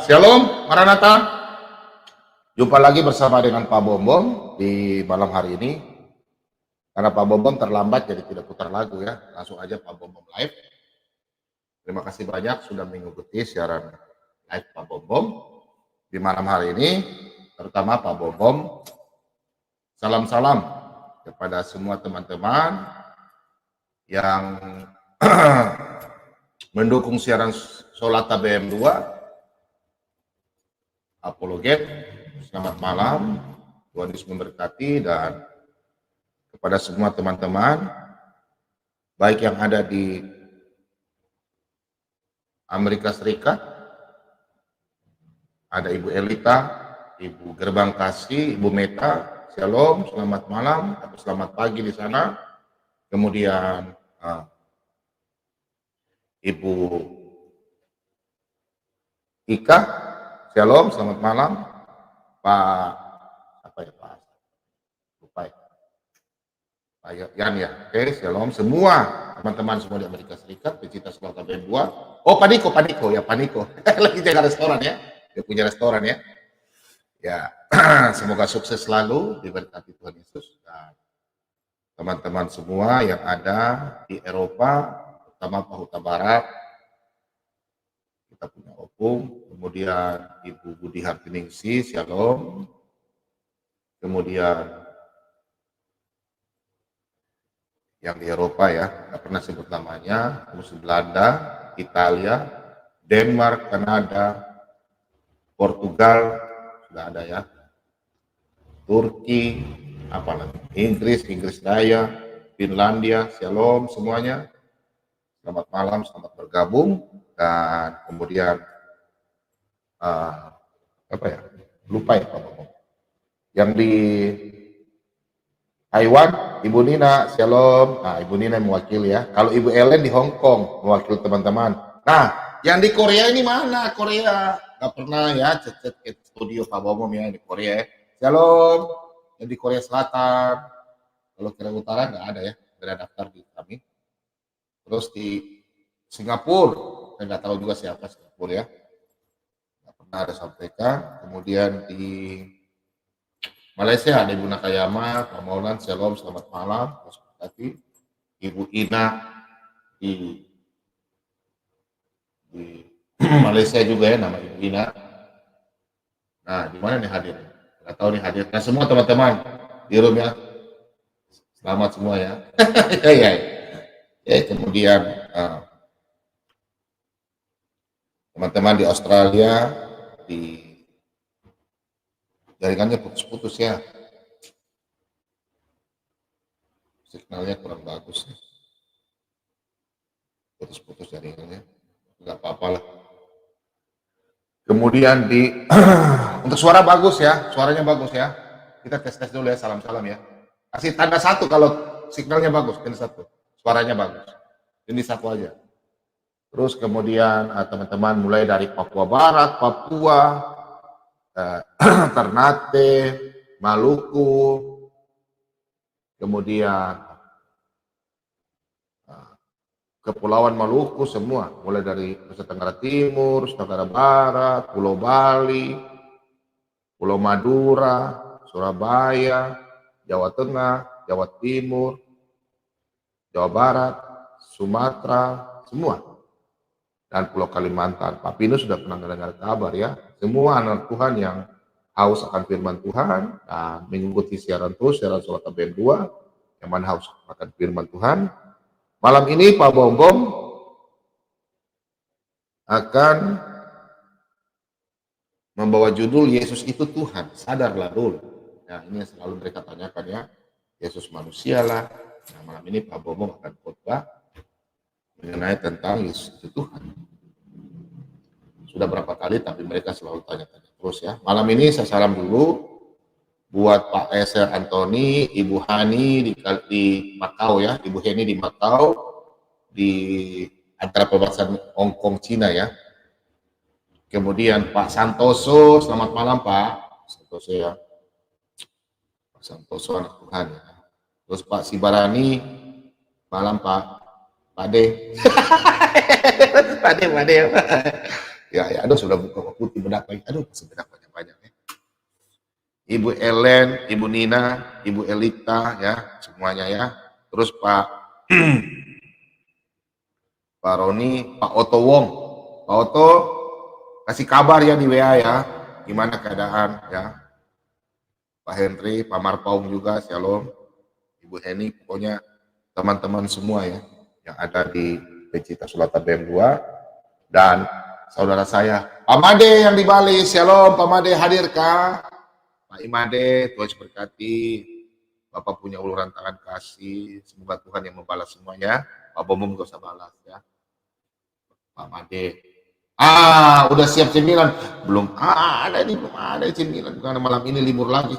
Shalom, Maranatha. Jumpa lagi bersama dengan Pak Bombom di malam hari ini. Karena Pak Bombom terlambat jadi tidak putar lagu ya. Langsung aja Pak Bombom live. Terima kasih banyak sudah mengikuti siaran live Pak Bombom di malam hari ini. Terutama Pak Bombom. Salam-salam kepada semua teman-teman yang mendukung siaran Solata BM2 Apologet. Selamat malam, Tuhan Yesus memberkati, dan kepada semua teman-teman baik yang ada di Amerika Serikat, ada Ibu Elita, Ibu Gerbang Kasih, Ibu Meta, Shalom, selamat malam atau selamat pagi di sana. Kemudian Ibu Ika, Shalom, selamat malam. Pak lupa ya, Pak Yan ya. Oke, Shalom semua teman-teman semua di Amerika Serikat, pecinta Solata BM2. Oh, Pak Niko ya, Pak Niko. Lagi jaga restoran ya. Dia punya restoran ya. Ya, semoga sukses selalu, diberkati Tuhan Yesus, dan teman-teman semua yang ada di Eropa, terutama Pak Huta Barat. Kita punya Opung, kemudian Ibu Budi Hartiningsi, Shalom. Kemudian yang di Eropa ya, nggak pernah sebut namanya, terus Belanda, Italia, Denmark, Kanada, Portugal, sudah ada ya, Turki, apalagi Inggris Raya, Finlandia, Shalom semuanya. Selamat malam, selamat bergabung. Dan kemudian lupa ya Pak Bombom. Yang di Taiwan, Ibu Nina, Shalom. Nah, Ibu Nina mewakili ya. Kalau Ibu Ellen di Hong Kong, mewakili teman-teman. Nah, yang di Korea ini mana? Korea nggak pernah ya cek ke studio Pak Bombom ya di Korea. Shalom. Yang di Korea Selatan. Kalau Korea Utara nggak ada ya, nggak ada daftar di kami. Terus di Singapura, saya nggak tahu juga siapa Singapura ya. Nggak pernah ada sampaikan. Kemudian di Malaysia ada Ibu Nakayama, Pak Maulan, Shalom, selamat malam. Ibu Ina di Malaysia juga ya, nama Ibu Ina. Nah, di mana nih hadir? Nggak tahu nih hadir. Nah, semua teman-teman di room ya, selamat semua ya. Ya, kemudian teman-teman di Australia, di jaringannya putus-putus ya, signalnya kurang bagus ya. Putus-putus jaringannya, nggak apa-apa lah. Kemudian di untuk suara bagus ya, suaranya bagus ya, kita tes dulu ya, salam-salam ya, kasih tanda satu kalau signalnya bagus, ini satu, suaranya bagus, ini satu aja. Terus kemudian teman-teman mulai dari Papua Barat, Papua, Ternate, Maluku, kemudian Kepulauan Maluku semua, mulai dari Nusa Tenggara Timur, Nusa Tenggara Barat, Pulau Bali, Pulau Madura, Surabaya, Jawa Tengah, Jawa Timur, Jawa Barat, Sumatera, semua. Dan Pulau Kalimantan. Pak Pino sudah pernah mendengar kabar ya. Semua anak Tuhan yang haus akan firman Tuhan dan mengikuti siaran terus, siaran Solata BM2, yang mana haus akan firman Tuhan. Malam ini Pak Bombom akan membawa judul Yesus itu Tuhan, sadarlah dulu. Nah, ini yang selalu mereka tanyakan ya. Yesus manusialah. Nah, malam ini Pak Bombom akan khotbah mengenai tentang Yesus itu Tuhan. Sudah berapa kali tapi mereka selalu tanya-tanya terus ya. Malam ini saya salam dulu buat Pak Eser Antoni, Ibu Hani di Macau ya, Ibu Heni di Macau, di antara perbatasan Hong Kong Cina ya. Kemudian Pak Santoso, selamat malam Pak Santoso ya. Pak Santoso anak Tuhan ya. Terus Pak Sibarani, malam Pak De. Pak De. Ya, aduh sudah buka putih bedak lagi. Aduh, masih bedak banyak-banyak ya. Ibu Ellen, Ibu Nina, Ibu Elita ya, semuanya ya. Terus Pak Pak Roni, Pak Oto Wong. Pak Oto kasih kabar ya di WA ya, gimana keadaan ya. Pak Henry, Pak Marpaung juga, Shalom. Ibu Heni, pokoknya teman-teman semua ya yang ada di Pecita Sulata BM2 dan saudara saya Pak Made yang di Bali. Shalom Pak Made, hadirkah? Pak Imade, Tuhan berkati. Bapak punya uluran tangan kasih, semoga Tuhan yang membalas semuanya. Pak Bomom gak usah balas ya. Pak Made, udah siap cemilan? Belum ada nih, belum ada cemilan, karena malam ini libur lagi.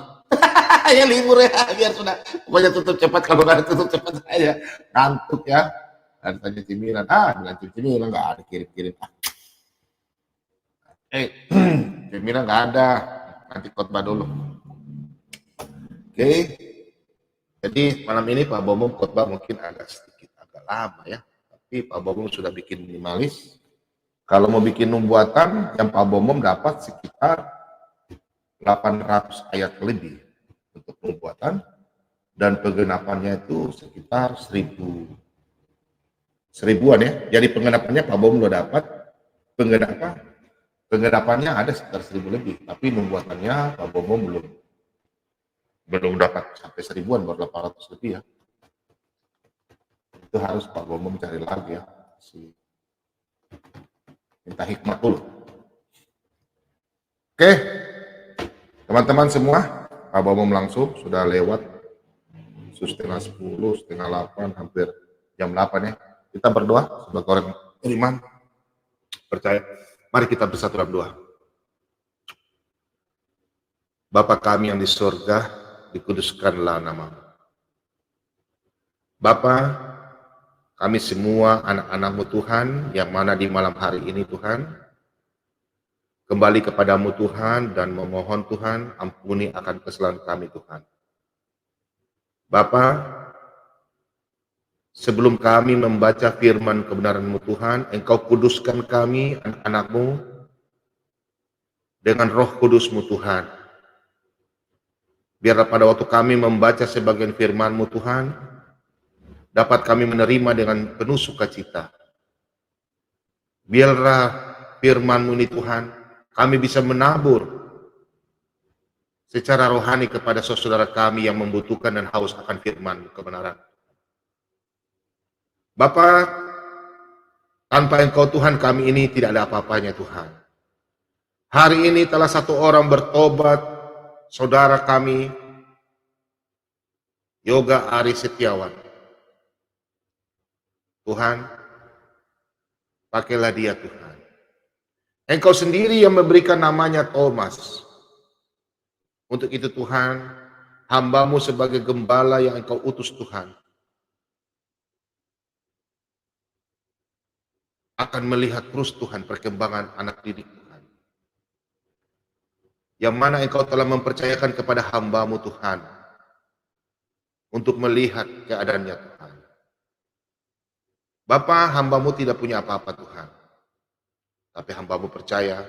Ya libur ya, biar sudah pokoknya tutup cepat, kalau nggak tutup cepat saya ngantuk ya. Dan tanya cemilan, bilang cemilan nggak ada, kirim-kirim. Cemilan nggak ada, nanti khotbah dulu. Oke. Jadi malam ini Pak Bomom khotbah mungkin agak lama ya, tapi Pak Bomom sudah bikin minimalis. Kalau mau bikin nubuatan, yang Pak Bomom dapat sekitar 800 ayat lebih untuk nubuatan, dan penggenapannya itu sekitar 1000-an ya. Jadi penggenapannya Pak Bomom udah dapat, penggenapannya ada sekitar 1000 lebih, tapi nubuatannya Pak Bomom belum dapat sampai 1000-an, baru 800 lebih ya. Itu harus Pak Bomom cari lagi ya, minta hikmat dulu. Oke, teman-teman semua, Pak Bomom langsung sudah lewat setengah 10, setengah 8, hampir jam 8 ya. Kita berdoa sebagai orang beriman, percaya. Mari kita bersatu dalam doa. Bapa kami yang di surga, dikuduskanlah nama-Mu. Bapa, kami semua anak-anak-Mu Tuhan, yang mana di malam hari ini Tuhan, kembali kepadamu Tuhan, dan memohon Tuhan, ampuni akan kesalahan kami Tuhan. Bapa, sebelum kami membaca firman kebenaran-Mu Tuhan, Engkau kuduskan kami, anak-anak-Mu, dengan roh kudus-Mu Tuhan. Biarlah pada waktu kami membaca sebagian firman-Mu Tuhan, dapat kami menerima dengan penuh sukacita. Biarlah firman-Mu ini Tuhan, kami bisa menabur secara rohani kepada saudara kami yang membutuhkan dan haus akan firman kebenaran. Bapa, tanpa Engkau Tuhan, kami ini tidak ada apa-apanya Tuhan. Hari ini telah satu orang bertobat, saudara kami, Yoga Ari Setiawan. Tuhan, pakailah dia Tuhan. Engkau sendiri yang memberikan namanya Thomas. Untuk itu Tuhan, hamba-Mu sebagai gembala yang Engkau utus Tuhan, akan melihat terus Tuhan perkembangan anak didik Tuhan, yang mana Engkau telah mempercayakan kepada hamba-Mu Tuhan, untuk melihat keadaannya Tuhan. Bapa, hamba-Mu tidak punya apa-apa Tuhan, tapi hamba-Mu percaya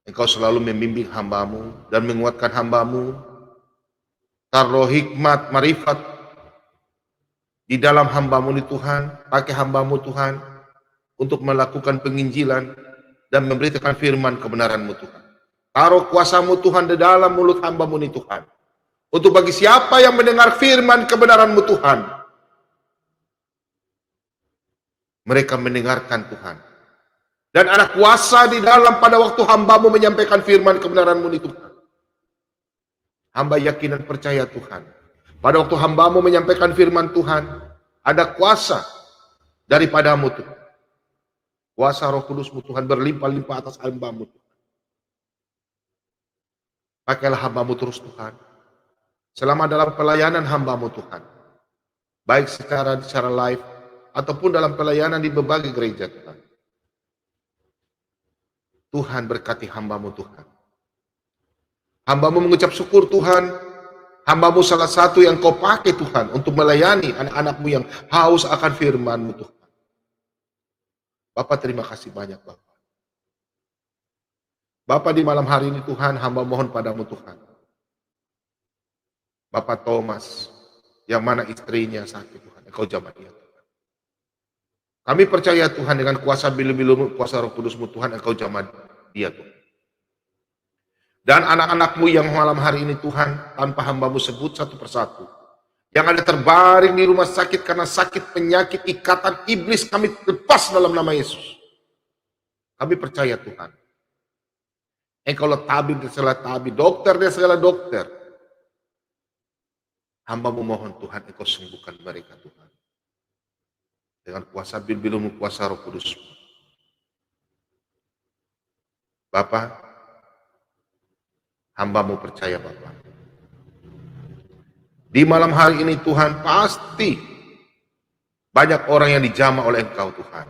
Engkau selalu membimbing hamba-Mu dan menguatkan hamba-Mu. Taruh hikmat, marifat di dalam hamba-Mu ini Tuhan, pakai hamba-Mu Tuhan untuk melakukan penginjilan dan memberitakan firman kebenaran-Mu Tuhan. Taruh kuasa-Mu Tuhan di dalam mulut hamba-Mu ini Tuhan, untuk bagi siapa yang mendengar firman kebenaran-Mu Tuhan, mereka mendengarkan Tuhan. Dan ada kuasa di dalam pada waktu hamba-Mu menyampaikan firman kebenaran-Mu ini Tuhan. Hamba yakin dan percaya Tuhan, pada waktu hamba-Mu menyampaikan firman Tuhan, ada kuasa daripada-Mu Tuhan. Kuasa Roh Kudus-Mu Tuhan berlimpah-limpah atas hamba-Mu Tuhan. Pakailah hamba-Mu terus Tuhan, selama dalam pelayanan hamba-Mu Tuhan, baik secara live ataupun dalam pelayanan di berbagai gereja Tuhan. Tuhan berkati hamba-Mu Tuhan. Hamba-Mu mengucap syukur Tuhan, hamba-Mu salah satu yang Kau pakai Tuhan untuk melayani anak-anak-Mu yang haus akan firman-Mu Tuhan. Bapak terima kasih banyak Bapak. Bapa, di malam hari ini Tuhan, hamba mohon padamu Tuhan. Bapak Thomas, yang mana istrinya sakit Tuhan, Engkau jamah dia. Kami percaya Tuhan dengan kuasa bilu-bilu, kuasa Roh Kudus-Mu Tuhan, Engkau jamah dia Tuhan. Dan anak-anak-Mu yang malam hari ini Tuhan, tanpa hamba-Mu sebut satu persatu, yang ada terbaring di rumah sakit karena sakit, penyakit, ikatan iblis, kami lepas dalam nama Yesus. Kami percaya Tuhan, Engkau tabib dan segala tabib, dokter dan segala dokter. Hamba-Mu mohon Tuhan, Engkau sembuhkan mereka Tuhan. Dengan kuasa bilu-bilu-Mu, kuasa Roh Kudus-Mu. Bapak, hamba-Mu percaya Bapak. Di malam hari ini Tuhan, pasti banyak orang yang dijamah oleh Engkau Tuhan.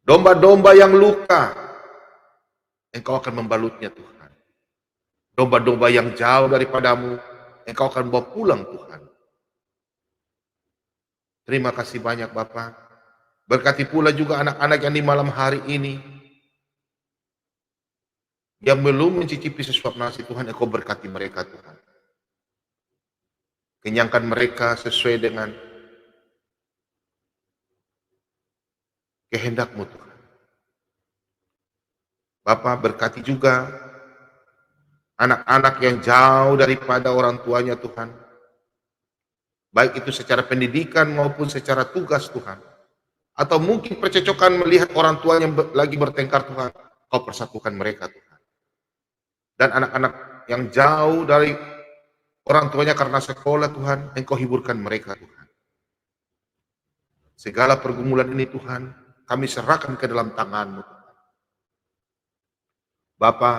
Domba-domba yang luka, Engkau akan membalutnya Tuhan. Domba-domba yang jauh daripadamu, Engkau akan bawa pulang Tuhan. Terima kasih banyak Bapak. Berkati pula juga anak-anak yang di malam hari ini, yang belum mencicipi sesuap nasi Tuhan, Engkau berkati mereka Tuhan. Kenyangkan mereka sesuai dengan kehendak-Mu Tuhan. Bapak, berkati juga anak-anak yang jauh daripada orang tuanya Tuhan. Baik itu secara pendidikan maupun secara tugas Tuhan. Atau mungkin percecokan melihat orang tuanya lagi bertengkar Tuhan. Kau persatukan mereka Tuhan. Dan anak-anak yang jauh dari orang tuanya karena sekolah Tuhan, Engkau hiburkan mereka Tuhan. Segala pergumulan ini Tuhan, kami serahkan ke dalam tangan-Mu Tuhan. Bapa,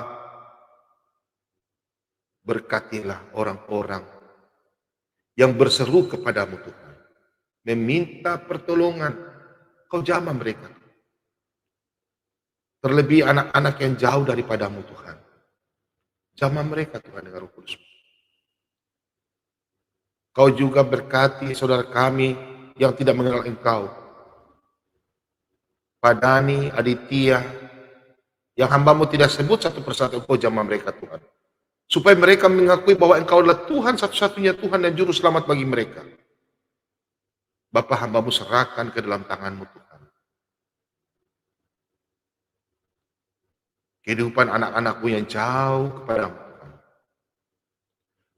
berkatilah orang-orang yang berseru kepadamu Tuhan. Meminta pertolongan, Kau jamah mereka. Terlebih anak-anak yang jauh daripadamu Tuhan. Jamah mereka Tuhan dengan Roh Kudus. Kau juga berkati saudara kami yang tidak mengenal Engkau. Padani, Aditya, yang hamba-Mu tidak sebut satu persatu, Engkau jamah mereka Tuhan. Supaya mereka mengakui bahwa Engkau adalah Tuhan, satu-satunya Tuhan dan Juru Selamat bagi mereka. Bapa, hamba-Mu serahkan ke dalam tangan-Mu Tuhan. Kehidupan anak-anak-Mu yang jauh kepadamu.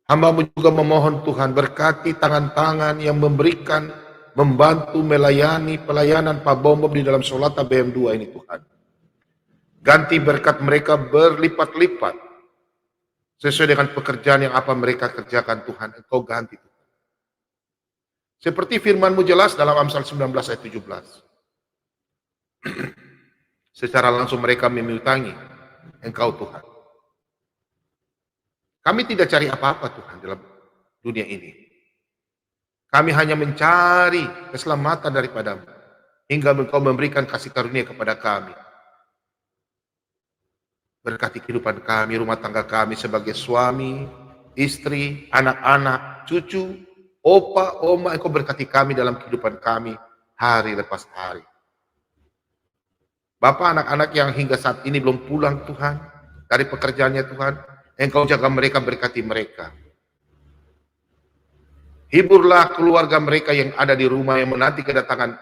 Hamba-Mu juga memohon Tuhan, berkati tangan-tangan yang memberikan, membantu, melayani pelayanan Pak Bom di dalam Solata BM2 ini Tuhan. Ganti berkat mereka berlipat-lipat. Sesuai dengan pekerjaan yang apa mereka kerjakan Tuhan, Engkau ganti Tuhan. Seperti firman-Mu jelas dalam Amsal 19 ayat 17. Secara langsung mereka memiutangi Engkau Tuhan. Kami tidak cari apa-apa Tuhan dalam dunia ini. Kami hanya mencari keselamatan daripada-Mu. Hingga Engkau memberikan kasih karunia kepada kami. Berkati kehidupan kami, rumah tangga kami sebagai suami, istri, anak-anak, cucu, opa, oma. Engkau berkati kami dalam kehidupan kami hari lepas hari. Bapak, anak-anak yang hingga saat ini belum pulang Tuhan dari pekerjaannya Tuhan, Engkau jaga mereka, berkati mereka. Hiburlah keluarga mereka yang ada di rumah, yang menanti kedatangan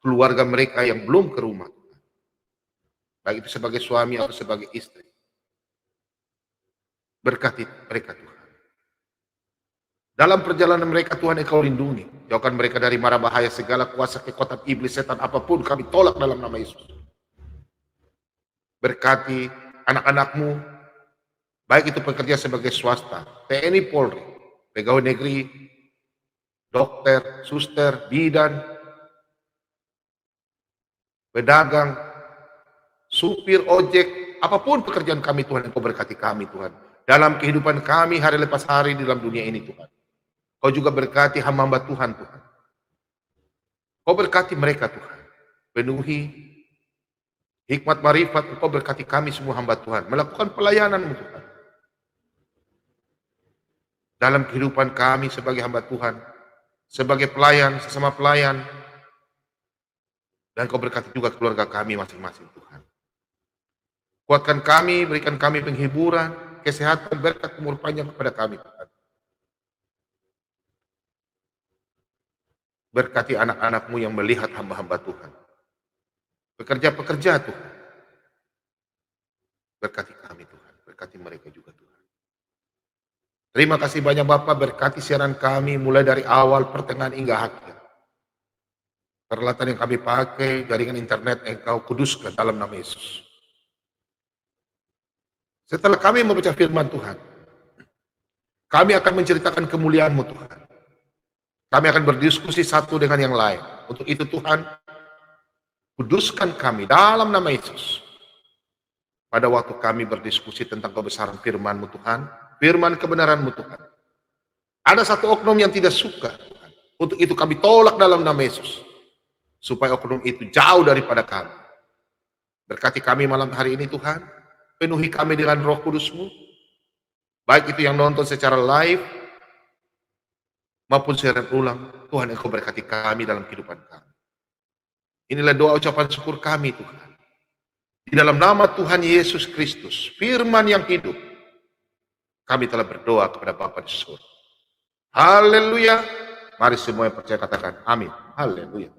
keluarga mereka yang belum ke rumah. Baik itu sebagai suami atau sebagai istri. Berkati mereka Tuhan. Dalam perjalanan mereka Tuhan, Engkau lindungi. Jauhkan mereka dari mara bahaya, segala kuasa kekuatan iblis, setan apapun kami tolak dalam nama Yesus. Berkati anak-anak-Mu, baik itu pekerja sebagai swasta, TNI Polri, pegawai negeri, dokter, suster, bidan, pedagang, supir ojek, apapun pekerjaan kami Tuhan, Engkau berkati kami Tuhan. Dalam kehidupan kami hari lepas hari di dalam dunia ini Tuhan. Kau juga berkati hamba-hamba Tuhan Tuhan. Kau berkati mereka Tuhan. Penuhi hikmat marifat, Engkau berkati kami semua hamba Tuhan. Melakukan pelayanan-Mu Tuhan. Dalam kehidupan kami sebagai hamba Tuhan, sebagai pelayan, sesama pelayan, dan Kau berkati juga keluarga kami masing-masing Tuhan. Kuatkan kami, berikan kami penghiburan, kesehatan, berkat umur panjang kepada kami, Tuhan. Berkati anak-anak-Mu yang melihat hamba-hamba Tuhan. Pekerja-pekerja Tuhan. Berkati kami Tuhan, berkati mereka juga Tuhan. Terima kasih banyak Bapak, berkati siaran kami mulai dari awal, pertengahan hingga akhir. Peralatan yang kami pakai, jaringan internet Engkau kuduskan dalam nama Yesus. Setelah kami membaca firman Tuhan, kami akan menceritakan kemuliaan-Mu Tuhan. Kami akan berdiskusi satu dengan yang lain. Untuk itu Tuhan, kuduskan kami dalam nama Yesus. Pada waktu kami berdiskusi tentang kebesaran firman-Mu Tuhan, firman kebenaran-Mu Tuhan. Ada satu oknum yang tidak suka, Tuhan. Untuk itu kami tolak dalam nama Yesus. Supaya oknum itu jauh daripada kami. Berkati kami malam hari ini Tuhan. Penuhi kami dengan Roh Kudus-Mu. Baik itu yang nonton secara live, maupun siaran ulang. Tuhan Engkau berkati kami dalam kehidupan kami. Inilah doa ucapan syukur kami Tuhan. Di dalam nama Tuhan Yesus Kristus, firman yang hidup, kami telah berdoa kepada Bapa di surga. Haleluya. Mari semua yang percaya katakan amin. Haleluya.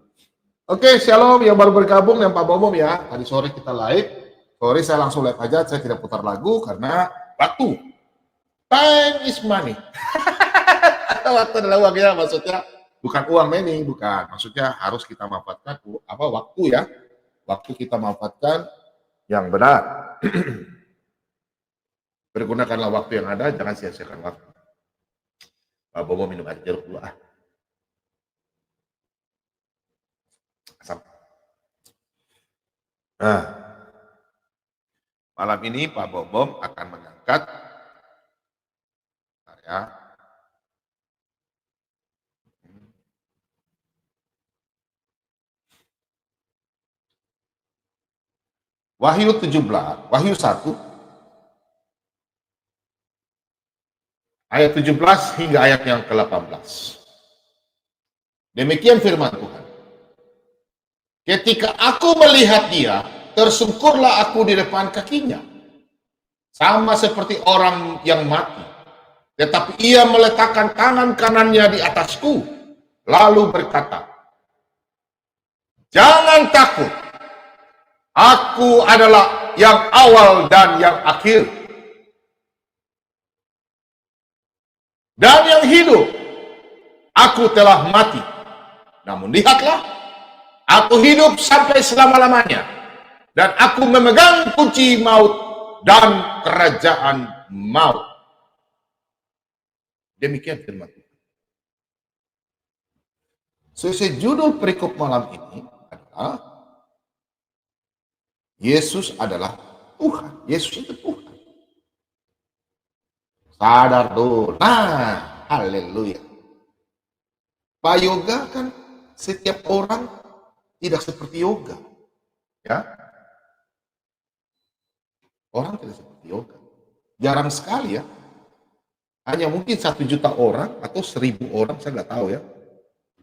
Oke, shalom yang baru bergabung yang Pak Bomom ya. Tadi sore kita live. Sore saya langsung live aja, saya tidak putar lagu karena waktu. Time is money. Waktu adalah uang ya, maksudnya bukan uang money, bukan. Maksudnya harus kita manfaatkan waktu ya. Waktu kita manfaatkan yang benar. Pergunakanlah waktu yang ada, jangan sia-siakan waktu. Pak Bobo minum air jeruk dulu ah. Asam. Nah, malam ini Pak Bobo akan mengangkat ya. Wahyu 17, Wahyu 1 ayat 17 hingga ayat yang ke-18. Demikian firman Tuhan. Ketika aku melihat dia, tersungkurlah aku di depan kakinya. Sama seperti orang yang mati. Tetapi ia meletakkan tangan kanannya di atasku. Lalu berkata, jangan takut. Aku adalah yang awal dan yang akhir. Dan yang hidup. Aku telah mati. Namun lihatlah, aku hidup sampai selama-lamanya. Dan aku memegang kunci maut dan kerajaan maut. Demikian firman Tuhan. Sesuai judul perikop malam ini adalah Yesus adalah Tuhan. Yesus itu Tuhan. Sadar dulu. Nah, haleluya. Pak Yoga kan setiap orang tidak seperti Yoga. Ya. Orang tidak seperti Yoga. Jarang sekali ya. Hanya mungkin 1 juta orang atau 1.000 orang, saya nggak tahu ya.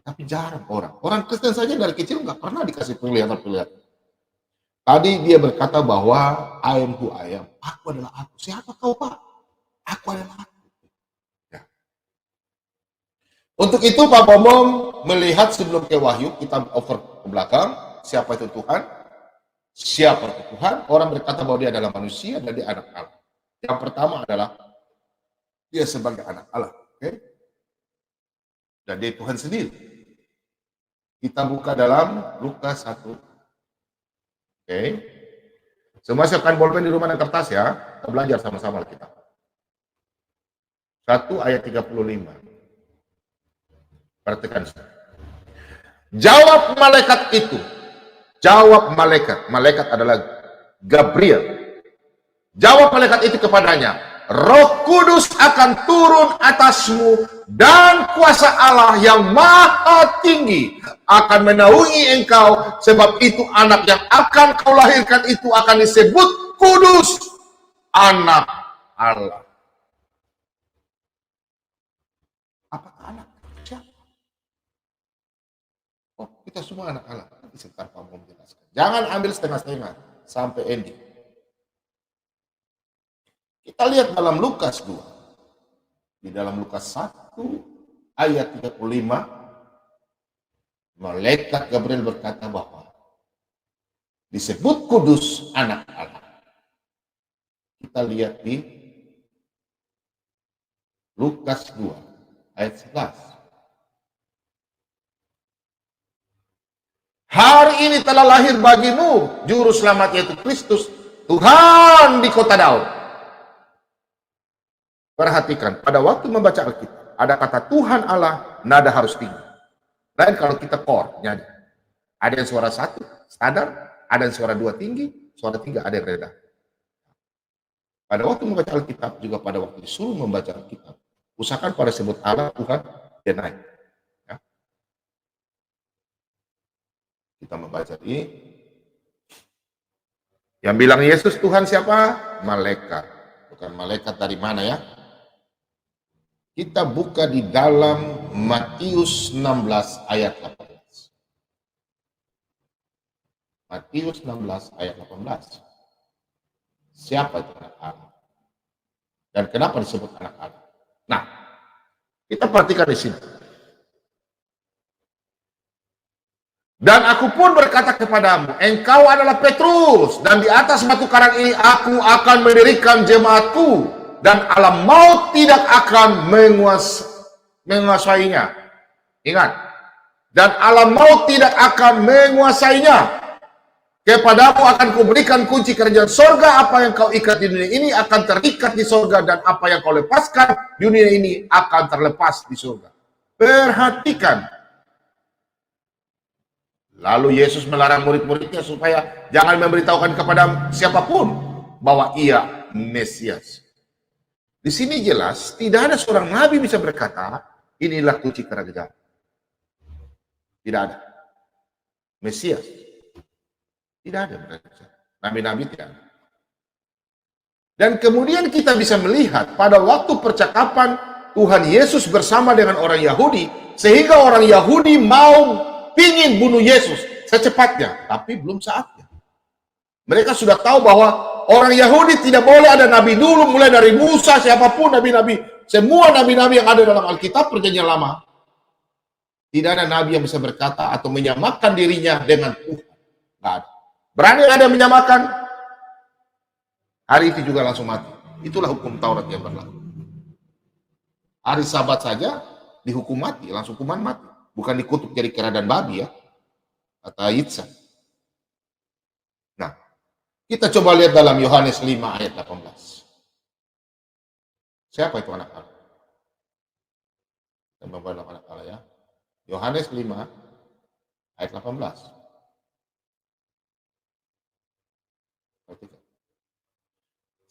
Tapi jarang orang. Orang Kristen saja dari kecil nggak pernah dikasih penglihatan-penglihatan. Tadi dia berkata bahwa I am who I am. Aku adalah aku. Siapa kau Pak? Aku adalah aku. Ya. Untuk itu Pak Bomom melihat sebelum ke Wahyu, kita over ke belakang. Siapa itu Tuhan? Siapa itu Tuhan? Orang berkata bahwa dia adalah manusia dan dia anak Allah. Yang pertama adalah dia sebagai anak Allah. Okay? Dan dia Tuhan sendiri. Kita buka dalam Lukas 1. Oke. Semua siapkan bolpen di rumah dan kertas ya. Kita belajar sama-sama kita. 1 ayat 35. Perhatikan. Jawab malaikat itu. Jawab malaikat. Malaikat adalah Gabriel. Jawab malaikat itu kepadanya. Roh Kudus akan turun atasmu dan kuasa Allah yang maha tinggi akan menaungi engkau, sebab itu anak yang akan kau lahirkan itu akan disebut kudus, anak Allah. Apakah anak? Siapa? Oh, kita semua anak Allah. Nanti sebentar Pak mau menjelaskan. Jangan ambil setengah-setengah sampai ending. Kita lihat dalam Lukas 2. Di dalam Lukas 1 ayat 35, malaikat Gabriel berkata bahwa disebut kudus anak Allah. Kita lihat di Lukas 2 ayat 11. Hari ini telah lahir bagimu juru selamat, yaitu Kristus Tuhan di kota Daud. Perhatikan, pada waktu membaca Alkitab ada kata Tuhan Allah, nada harus tinggi. Lain kalau kita core nyanyi, ada yang suara satu standar, ada yang suara dua tinggi, suara tiga ada yang rendah. Pada waktu membaca Alkitab, juga pada waktu disuruh membaca Alkitab, usahakan pada sebut Allah Tuhan dia naik. Ya. Kita membaca ini, yang bilang Yesus Tuhan siapa? Malaikat. Bukan malaikat dari mana ya? Kita buka di dalam Matius 16 ayat 18. Matius 16 ayat 18. Siapa itu anak Allah? Dan kenapa disebut anak Allah? Nah, kita perhatikan di sini. Dan aku pun berkata kepadamu, engkau adalah Petrus, dan di atas batu karang ini aku akan mendirikan jemaatku, dan alam maut tidak akan menguasainya. Ingat, dan alam maut tidak akan menguasainya. Kepadamu akan kuberikan kunci kerajaan sorga, apa yang kau ikat di dunia ini akan terikat di sorga, dan apa yang kau lepaskan di dunia ini akan terlepas di sorga. Perhatikan. Lalu Yesus melarang murid-muridnya supaya jangan memberitahukan kepada siapapun bahwa ia Mesias. Di sini jelas tidak ada seorang nabi bisa berkata inilah kunci kerajaan. Tidak ada. Mesias. Tidak ada. Nabi-nabi tidak ada. Dan kemudian kita bisa melihat pada waktu percakapan Tuhan Yesus bersama dengan orang Yahudi, sehingga orang Yahudi ingin bunuh Yesus secepatnya, tapi belum saatnya. Mereka sudah tahu bahwa orang Yahudi tidak boleh ada nabi dulu, mulai dari Musa, siapapun nabi-nabi, semua nabi-nabi yang ada dalam Alkitab Perjanjian Lama. Tidak ada nabi yang bisa berkata atau menyamakan dirinya dengan Tuhan. Tidak ada. Berani ada yang menyamakan, hari itu juga langsung mati. Itulah hukum Taurat yang berlaku. Hari Sabat saja dihukum mati, langsung hukuman mati. Bukan dikutuk jadi kera dan babi ya, atau Yitsa. Nah, kita coba lihat dalam Yohanes 5 ayat 18. Siapa itu anak Allah? Kita membawa anak Allah ya. Yohanes 5 ayat 18.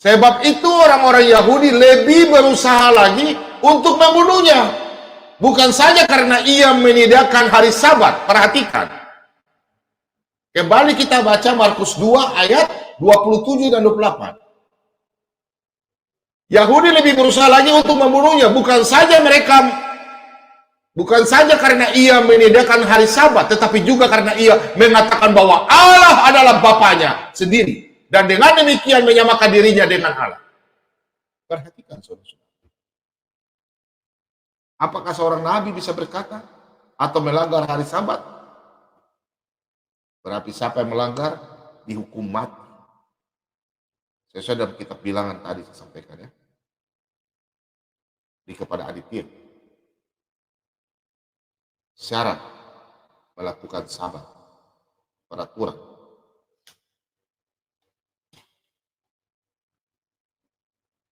Sebab itu orang-orang Yahudi lebih berusaha lagi untuk membunuhnya. Bukan saja karena ia menyediakan hari Sabat. Perhatikan. Kembali kita baca Markus 2 ayat 27 dan 28. Yahudi lebih berusaha lagi untuk membunuhnya. Bukan saja karena ia menyediakan hari Sabat, tetapi juga karena ia mengatakan bahwa Allah adalah Bapanya sendiri. Dan dengan demikian menyamakan dirinya dengan Allah. Perhatikan saudara. Apakah seorang nabi bisa berkata atau melanggar hari Sabat? Berarti siapa yang melanggar dihukum mati. Sesuai dalam kitab Bilangan tadi saya sampaikan ya. Kepada Aditya. Syarat melakukan Sabat. Peraturan.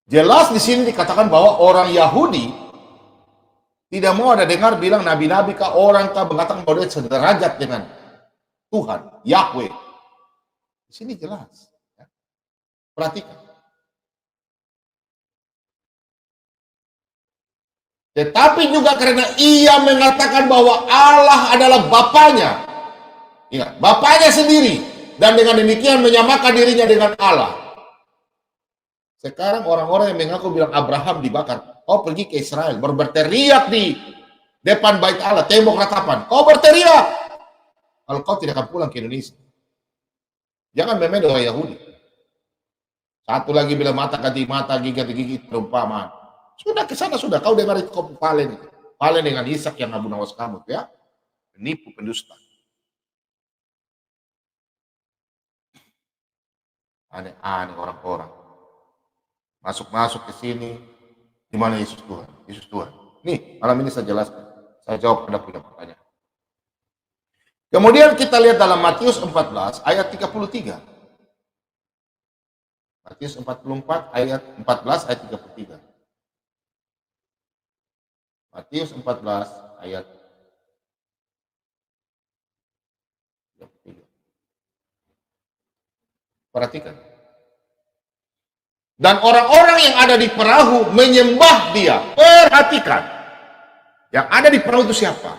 Jelas di sini dikatakan bahwa orang Yahudi tidak mau ada dengar bilang nabi-nabi kah orang kah mengatakan bahwa dia sederajat dengan Tuhan, Yahweh. Di sini jelas. Ya. Perhatikan. Tetapi juga karena ia mengatakan bahwa Allah adalah Bapanya. Ingat, Bapanya sendiri. Dan dengan demikian menyamakan dirinya dengan Allah. Sekarang orang-orang yang mengaku bilang Abraham dibakar. Kau pergi ke Israel, berteriak di depan bait Allah, tembok ratapan. Kau berteriak. Kalau kau tidak akan pulang ke Indonesia. Jangan memang orang Yahudi. Satu lagi bilang mata ganti mata, gigi ganti gigi, perumpamaan. Sudah ke sana sudah, kau dengar itu kau Valen itu. Valen dengan Ishak yang Abu Nawas kamu ya. Penipu, pendusta. Aneh-aneh orang-orang. Masuk-masuk ke sini, di mana Yesus Tuhan? Yesus Tuhan. Nih, malam ini saya jelaskan. Saya jawab Anda punya pertanyaan. Kemudian kita lihat dalam Matius 14 ayat 33. Matius 44 ayat 14 ayat 33. Matius 14 ayat 33. Perhatikan. Dan orang-orang yang ada di perahu menyembah dia. Perhatikan. Yang ada di perahu itu siapa?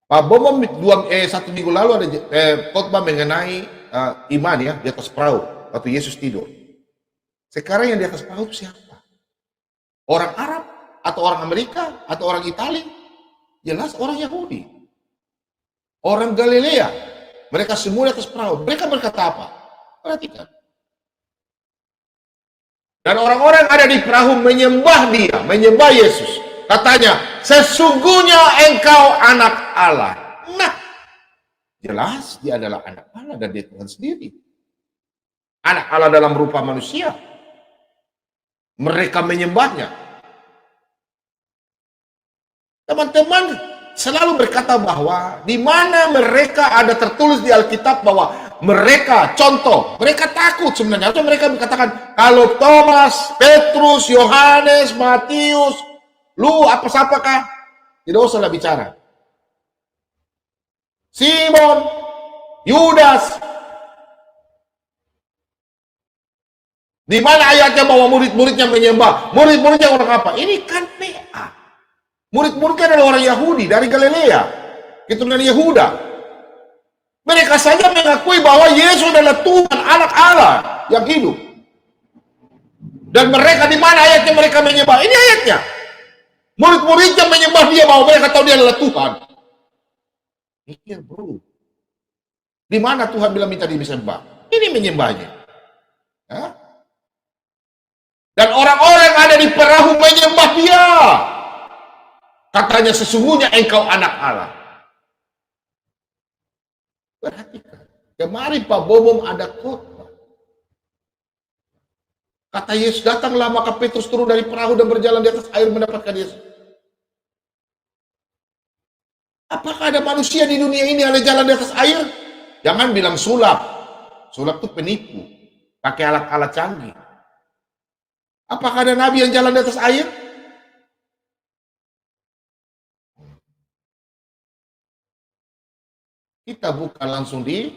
Pak Bomo satu minggu lalu ada khotbah mengenai iman ya di atas perahu waktu Yesus tidur. Sekarang yang di atas perahu itu siapa? Orang Arab atau orang Amerika atau orang Italia? Jelas orang Yahudi. Orang Galilea. Mereka semua di atas perahu. Mereka berkata apa? Perhatikan. Dan orang-orang ada di perahu menyembah dia, menyembah Yesus. Katanya, sesungguhnya engkau anak Allah. Nah, jelas dia adalah anak Allah dan dia Tuhan sendiri. Anak Allah dalam rupa manusia. Mereka menyembahnya. Teman-teman selalu berkata bahwa di mana mereka ada tertulis di Alkitab bahwa mereka, contoh, mereka takut sebenarnya. Atau mereka berkatakan, kalau Thomas, Petrus, Yohanes, Matius, lu apa-sapakah? Tidak usahlah bicara. Simon, Yudas. Di mana ayatnya bahwa murid-muridnya menyembah? Murid-muridnya orang apa? Ini kan PA. Murid-muridnya adalah orang Yahudi dari Galilea. Keturunan Yehuda. Mereka saja mengakui bahwa Yesus adalah Tuhan, anak Allah yang hidup. Dan mereka di mana ayatnya mereka menyembah? Ini ayatnya. Murid-muridnya menyembah dia bahwa mereka tahu dia adalah Tuhan. Mikir bro. Di mana Tuhan bilang minta dia disembah? Ini menyembahnya. Ya? Dan orang-orang yang ada di perahu menyembah dia. Katanya sesungguhnya engkau anak Allah. Perhatikan. Kemarin Pak Bobom ada khotbah. Kata Yesus, datanglah maka Petrus turun dari perahu dan berjalan di atas air mendapatkan Yesus. Apakah ada manusia di dunia ini ada jalan di atas air? Jangan bilang sulap. Sulap itu penipu. Pakai alat-alat canggih. Apakah ada nabi yang jalan di atas air? Kita buka langsung di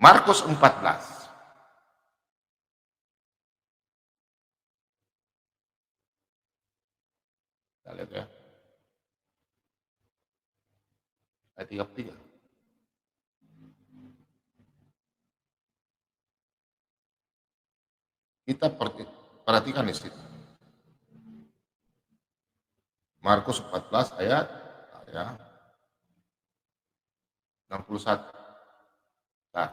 Markus 14. Kita lihat ya. Ayat 33. Kita perhatikan di situ. Markus 14 ayat ya, 61. Nah.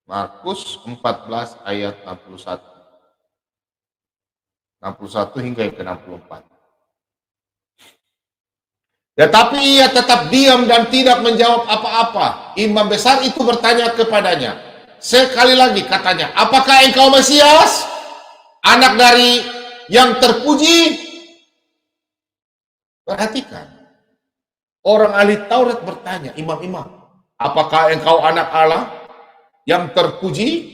Markus 14 ayat 61. 61 hingga ke 64. Tetapi ia tetap diam dan tidak menjawab apa-apa. Imam besar itu bertanya kepadanya. Sekali lagi katanya, apakah engkau Mesias? Anak dari yang terpuji? Perhatikan. Orang ahli Taurat bertanya, imam-imam, apakah engkau anak Allah yang terpuji?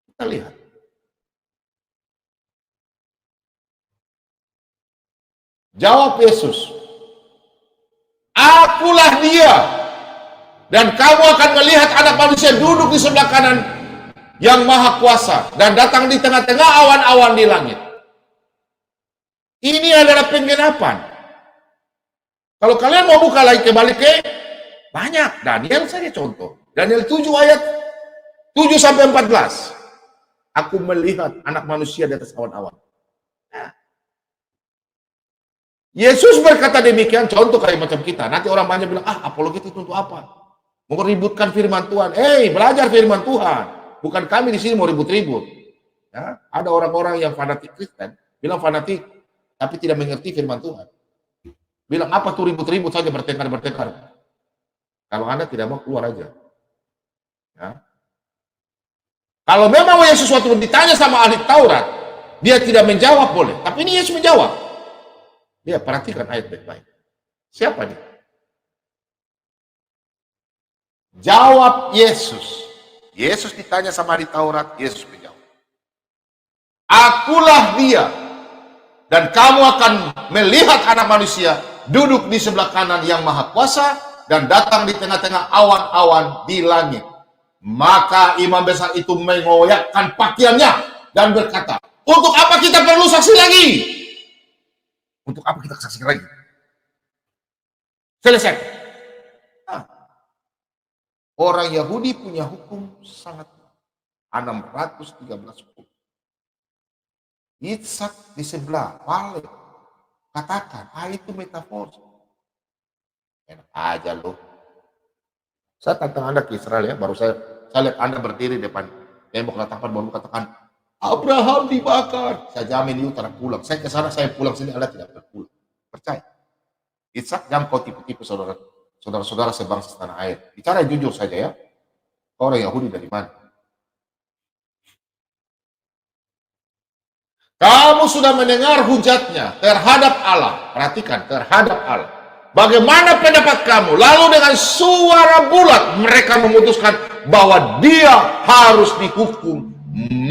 Kita lihat. Jawab Yesus, akulah dia. Dan kamu akan melihat anak manusia duduk di sebelah kanan yang maha kuasa dan datang di tengah-tengah awan-awan di langit. Ini adalah penggenapan. Kalau kalian mau buka lagi kembali ke banyak. Daniel saja contoh. Daniel 7 ayat 7 sampai 14. Aku melihat anak manusia di atas awan-awan. Nah. Yesus berkata demikian, contoh kayak macam kita. Nanti orang banyak bilang, apologetik itu untuk apa? Mau ributkan firman Tuhan. Belajar firman Tuhan. Bukan kami di sini mau ribut-ribut. Ya, ada orang-orang yang fanatik Kristen, bilang fanatik, tapi tidak mengerti firman Tuhan. Bilang apa tuh ribut-ribut saja, bertengkar-bertengkar. Kalau Anda tidak mau, keluar aja. Ya. Kalau memang Yesus sesuatu ditanya sama ahli Taurat, dia tidak menjawab boleh. Tapi ini Yesus menjawab. Dia perhatikan ayat baik-baik. Siapa dia? Jawab Yesus. Yesus ditanya sama ahli Taurat, Yesus menjawab. Akulah dia. Dan kamu akan melihat anak manusia duduk di sebelah kanan yang maha kuasa dan datang di tengah-tengah awan-awan di langit. Maka imam besar itu mengoyakkan pakaiannya dan berkata, untuk apa kita perlu saksi lagi? Untuk apa kita saksi lagi? Selesai. Orang Yahudi punya hukum sangat 613 hukum. Ishak di sebelah, balik. Katakan, itu metafor. Enak aja loh. Saya tantang Anda ke Israel ya, baru saya lihat Anda berdiri depan tembok latapan, baru katakan, Abraham dibakar. Saya jamin you tak pulang. Saya ke sana, saya pulang sini, Anda tidak pulang. Percaya. Ishak, jangan kau tipu-tipu saudara-saudara sebangsa tanah air. Bicara jujur saja ya. Orang Yahudi dari mana? Kamu sudah mendengar hujatnya terhadap Allah. Perhatikan, terhadap Allah. Bagaimana pendapat kamu? Lalu dengan suara bulat mereka memutuskan bahwa dia harus dihukum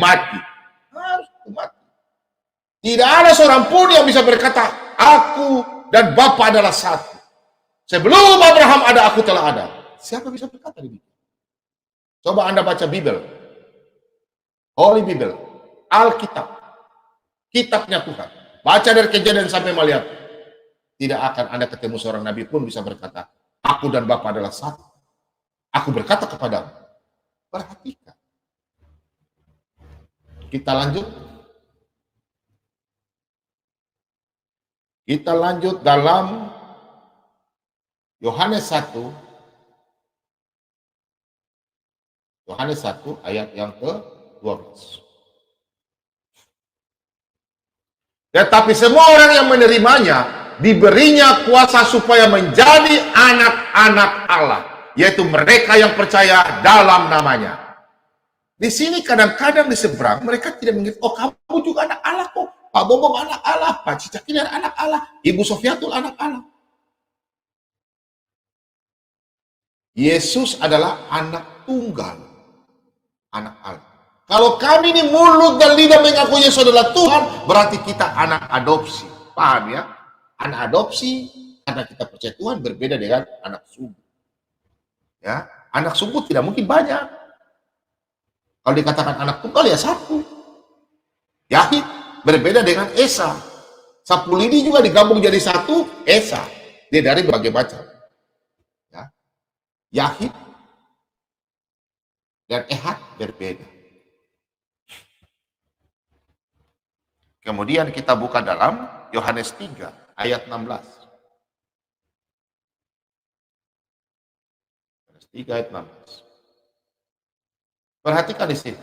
mati. Harus mati. Tidak ada seorang pun yang bisa berkata, aku dan Bapa adalah satu. Sebelum Abraham ada, aku telah ada. Siapa bisa berkata demikian? Coba Anda baca Bible. Holy Bible. Alkitab. Kitabnya Tuhan. Baca dari Kejadian sampai Maliaki. Tidak akan Anda ketemu seorang nabi pun bisa berkata, aku dan Bapa adalah satu. Aku berkata kepadamu. Perhatikan. Kita lanjut. Kita lanjut dalam Yohanes 1. Yohanes 1 ayat yang ke-12. Tetapi semua orang yang menerimanya diberinya kuasa supaya menjadi anak-anak Allah, yaitu mereka yang percaya dalam namanya. Di sini kadang-kadang di seberang mereka tidak mengerti, oh kamu juga anak Allah kok, Pak Bobong anak Allah, Pak Cicakin anak Allah, Ibu Sofiatul anak Allah. Yesus adalah anak tunggal, anak Allah. Kalau kami ini mulut dan lidah mengaku Yesus adalah Tuhan, berarti kita anak adopsi. Paham ya? Anak adopsi karena kita percaya Tuhan berbeda dengan anak sungguh. Ya, anak sungguh tidak mungkin banyak. Kalau dikatakan anak tunggal ya satu. Yahid berbeda dengan Esa. Sapu lidi juga digabung jadi satu, Esa. Dia dari berbagai macam. Ya. Yahid dan Ehad berbeda. Kemudian kita buka dalam Yohanes 3 ayat 16. Yohanes 3 ayat 16. Perhatikan di sini.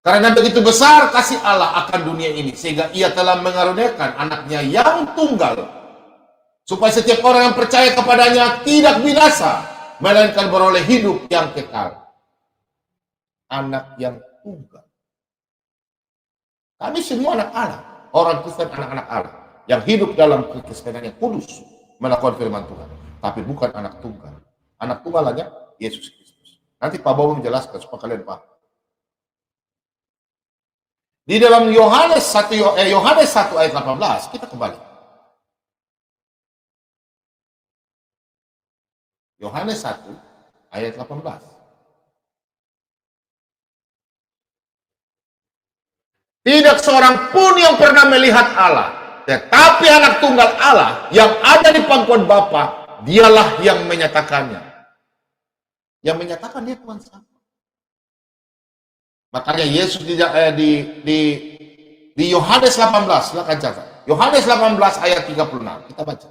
Karena begitu besar kasih Allah akan dunia ini, sehingga ia telah mengaruniakan anaknya yang tunggal, supaya setiap orang yang percaya kepadanya tidak binasa, melainkan beroleh hidup yang kekal. Anak yang tunggal. Kami semua anak Allah. Orang Kristen anak-anak Allah. Yang hidup dalam kekristenan yang kudus. Melakukan firman Tuhan. Tapi bukan anak tunggal. Anak tunggal hanya Yesus Kristus. Nanti Pak Bowo menjelaskan supaya kalian paham. Di dalam Yohanes 1 ayat 18, kita kembali. Yohanes 1 ayat 18. Tidak seorang pun yang pernah melihat Allah, tetapi anak tunggal Allah yang ada di pangkuan Bapa, dialah yang menyatakannya. Yang menyatakan dia Tuhan sama. Makanya Yesus Di Yohanes 18, silakan catat. Yohanes 18 ayat 36, kita baca.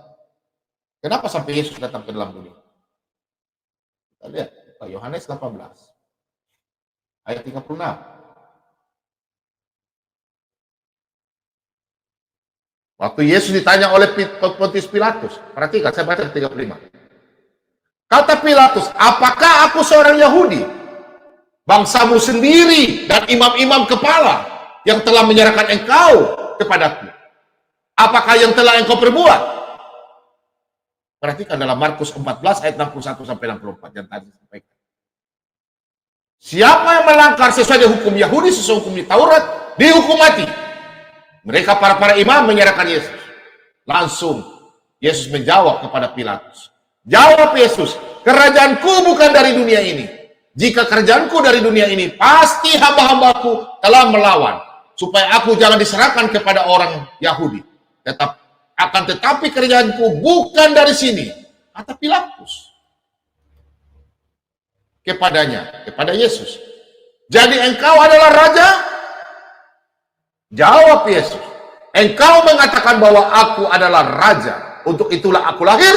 Kenapa sampai Yesus datang ke dalam dunia? Kita lihat, Yohanes 18 ayat 36. Waktu Yesus ditanya oleh Pontius Pilatus, perhatikan, saya baca 35. Kata Pilatus, apakah aku seorang Yahudi? Bangsamu sendiri dan imam-imam kepala yang telah menyerahkan engkau kepadaku. Apakah yang telah engkau perbuat? Perhatikan dalam Markus 14 ayat 61 sampai 64 yang tadi sampaikan. Siapa yang melanggar sesuai dengan hukum Yahudi, sesuai hukum di Taurat, dihukum mati. Mereka para imam menyerahkan Yesus. Langsung Yesus menjawab kepada Pilatus. Jawab Yesus, kerajaanku bukan dari dunia ini. Jika kerajaanku dari dunia ini, pasti hamba-hambaku telah melawan, supaya aku jangan diserahkan kepada orang Yahudi. Tetapi kerajaanku bukan dari sini, kata Pilatus kepada Yesus. Jadi engkau adalah raja? Jawab Yesus, engkau mengatakan bahwa aku adalah raja. Untuk itulah aku lahir,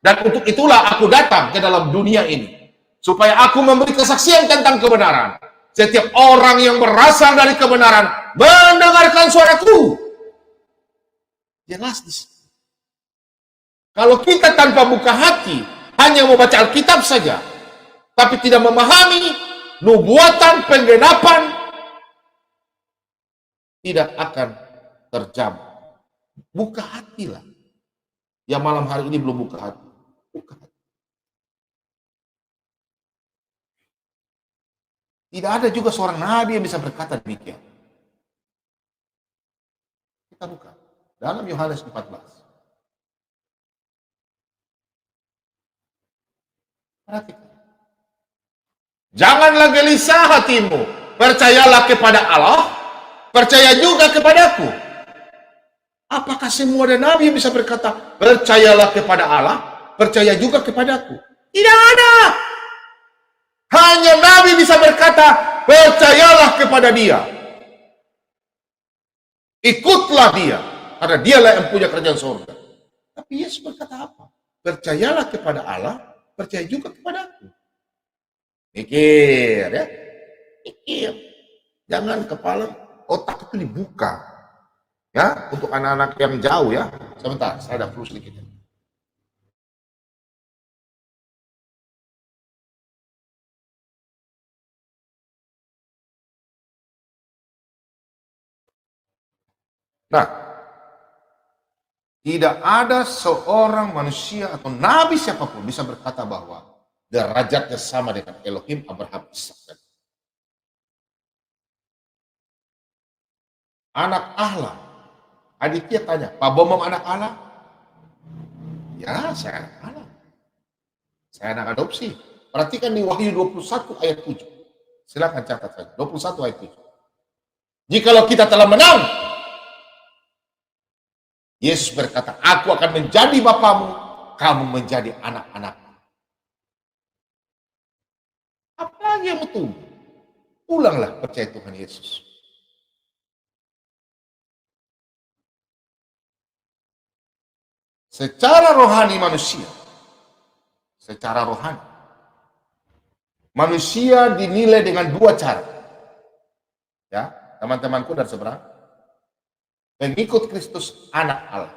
dan untuk itulah aku datang ke dalam dunia ini, supaya aku memberi kesaksian tentang kebenaran. Setiap orang yang berasal dari kebenaran mendengarkan suaraku. Jelas di sini. Kalau kita tanpa buka hati, hanya membaca Alkitab saja, tapi tidak memahami nubuatan penggenapan, tidak akan terjamah. Buka hatilah. Yang malam hari ini belum buka hati. Buka hati. Tidak ada juga seorang nabi yang bisa berkata demikian. Kita buka. Dalam Yohanes 14. Perhatikan. Janganlah gelisah hatimu. Percayalah kepada Allah. Percaya juga kepadaku. Apakah semua ada nabi yang bisa berkata, percayalah kepada Allah, percaya juga kepadaku? Tidak ada. Hanya nabi bisa berkata, percayalah kepada dia. Ikutlah dia. Karena dialah yang punya kerajaan surga. Tapi Yesus berkata apa? Percayalah kepada Allah, percaya juga kepadaku. Mikir ya. Mikir. Jangan kepala, otak itu dibuka. Ya, untuk anak-anak yang jauh ya. Sebentar, saya ada perlu sedikit. Nah, tidak ada seorang manusia atau nabi siapapun bisa berkata bahwa derajatnya sama dengan Elohim, Abraham, Ishak. Anak Allah. Aditya tanya, Pak Bomong anak Allah? Ya, saya anak Allah. Saya anak adopsi. Perhatikan di Wahyu 21 ayat 7. Silakan catat saja. 21 ayat 7. Jikalau kita telah menang, Yesus berkata, aku akan menjadi bapamu, kamu menjadi anak-anakku. Apalagi yang betul? Pulanglah percaya Tuhan Yesus. Secara rohani manusia, secara rohani, manusia dinilai dengan dua cara. Ya, teman-temanku dan seberang. Pengikut Kristus anak Allah.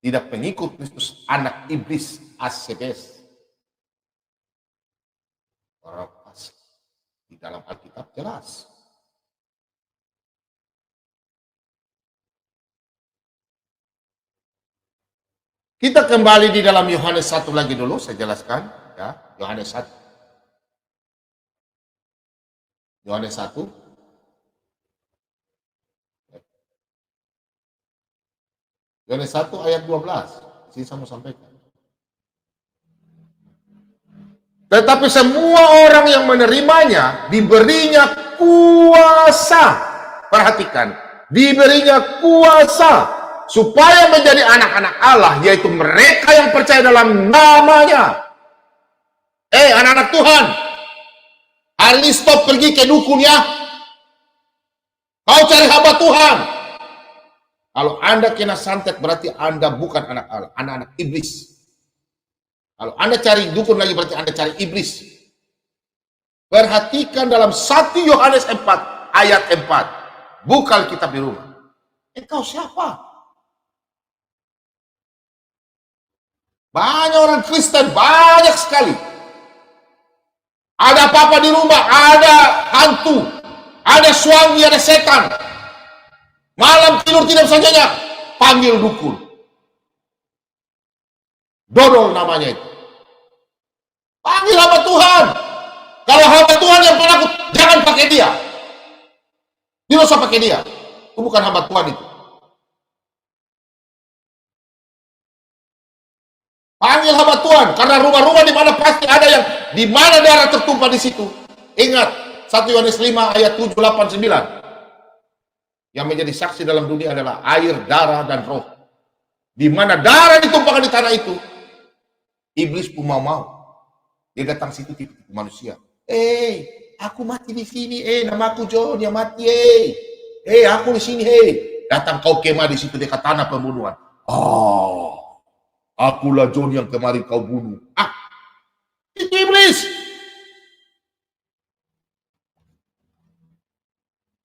Tidak pengikut Kristus anak iblis, asebes. Orang fasik. Di dalam Alkitab jelas. Kita kembali di dalam Yohanes 1 lagi dulu, saya jelaskan. Ya, Yohanes 1. Yohanes 1. Yohanes 1 ayat 12. Sini saya mau sampaikan. Tetapi semua orang yang menerimanya diberinya kuasa. Perhatikan, diberinya kuasa supaya menjadi anak-anak Allah, yaitu mereka yang percaya dalam namanya. Anak-anak Tuhan, hari ini stop pergi ke dukun ya. Kau cari hamba Tuhan. Kalau Anda kena santet berarti Anda bukan anak Allah, anak-anak iblis. Kalau Anda cari dukun lagi berarti Anda cari iblis. Perhatikan dalam 1 Yohanes 4 ayat 4. Buka Alkitab di rumah. Engkau siapa? Banyak orang Kristen, banyak sekali. Ada apa-apa di rumah, ada hantu, ada suami, ada setan. Malam tidur tidak bisa nyenyak, panggil dukun. Dodol namanya itu. Panggil hamba Tuhan. Kalau hamba Tuhan yang penakut, jangan pakai dia. Tidak usah pakai dia. Itu bukan hamba Tuhan itu. Panggil hamba Tuhan, karena rumah-rumah di mana pasti ada yang di mana darah tertumpah di situ. Ingat 1 Yohanes 5 ayat 7, 8, 9. Yang menjadi saksi dalam dunia adalah air, darah, dan roh. Di mana darah ditumpahkan di tanah itu, iblis pun mau. Dia datang situ tipe manusia. Aku mati di sini. Namaku John yang mati. Aku di sini. Datang kau kemah di situ dekat tanah pembunuhan. Akulah John yang kemarin kau bunuh. Itu iblis.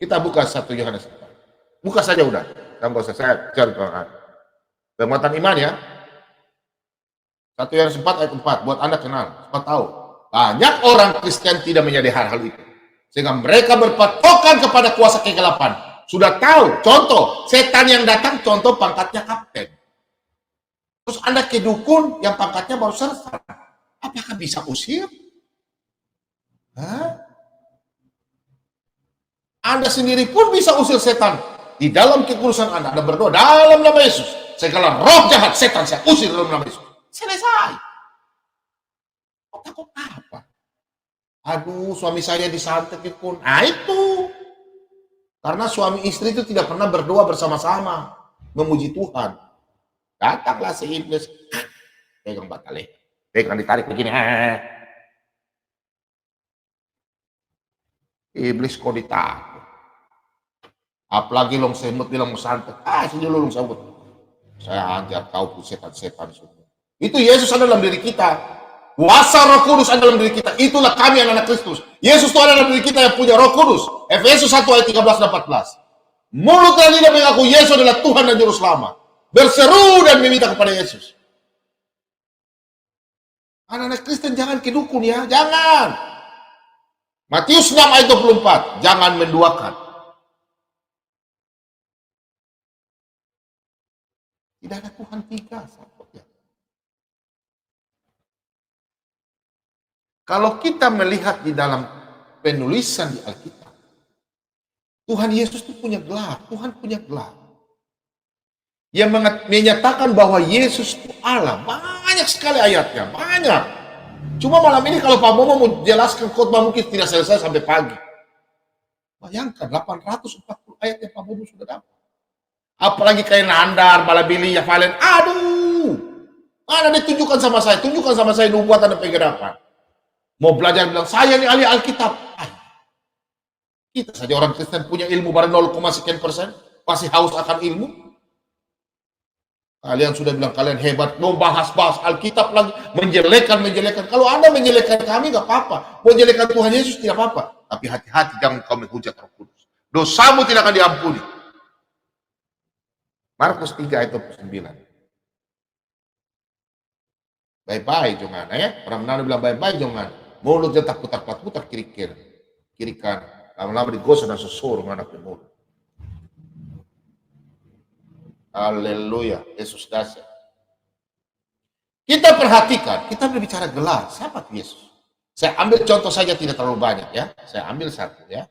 Kita buka 1 Yohanes. Buka saja udah. Kamu gak usah saya cari penguatan iman ya. 1 Yohanes 4 ayat 4. Buat Anda kenal. Supaya tahu. Banyak orang Kristen tidak menyadari hal-hal itu. Sehingga mereka berpatokan kepada kuasa kegelapan. Sudah tahu. Contoh. Setan yang datang contoh pangkatnya kapten. Terus Anda ke dukun yang pangkatnya baru sersan. Apakah bisa usir? Anda sendiri pun bisa usir setan. Di dalam kekudusan Anda berdoa dalam nama Yesus. Segala roh jahat setan saya usir dalam nama Yesus. Selesai. Kok takut apa? Aduh, suami saya disantet dukun. Itu. Karena suami istri itu tidak pernah berdoa bersama-sama. Memuji Tuhan. Datanglah si iblis, pegang batale, pegang ditarik begini. Iblis kok ditakut. Apalagi long semut bilang mau santet. Sini long semut. Saya hajar kau setan-setan semua. Itu Yesus ada dalam diri kita. Kuasa Roh Kudus ada dalam diri kita. Itulah kami anak-anak Kristus. Yesus itu ada dalam diri kita yang punya Roh Kudus. Efesus 1 ayat 13 dan 14. Mulut dan lidah mengaku Yesus adalah Tuhan dan Juru Selamat. Berseru dan meminta kepada Yesus. Anak-anak Kristen jangan ke dukun ya, jangan. Matius 6 ayat 24, jangan menduakan. Tidak ada Tuhan tiga. Kalau kita melihat di dalam penulisan di Alkitab, Tuhan Yesus itu punya gelar, Tuhan punya gelar. Yang menyatakan bahwa Yesus itu Allah. Banyak sekali ayatnya, banyak. Cuma malam ini kalau Pak Bomo mau jelaskan khotbah mungkin tidak selesai sampai pagi. Bayangkan 840 ayat yang Pak Bomo sudah dapat. Apalagi kayak Nandar, Balabili, Yafalen. Aduh, mana ditunjukkan sama saya? Tunjukkan sama saya nubuatan dan pengharapan. Mau belajar bilang saya ini ahli Alkitab. Kita saja orang Kristen punya ilmu baru 0,sekian persen, masih haus akan ilmu. Kalian sudah bilang kalian hebat, mau bahas-bahas Alkitab lagi, menjelekkan. Kalau Anda menjelekkan kami gak apa-apa, menjelekkan Tuhan Yesus tidak apa-apa. Tapi hati-hati jangan kau menghujat Roh Kudus. Dosamu tidak akan diampuni. Markus 3 ayat 29. Bye-bye jangan ya. Orang mana bilang bye-bye jangan. Mulutnya tak putar-putar kiri kanan. Lama-lama digosok dan sesuruh anak mulut. Haleluya, Yesus dasar. Kita perhatikan, kita berbicara gelar. Siapa Yesus? Saya ambil contoh saja tidak terlalu banyak ya. Saya ambil satu ya.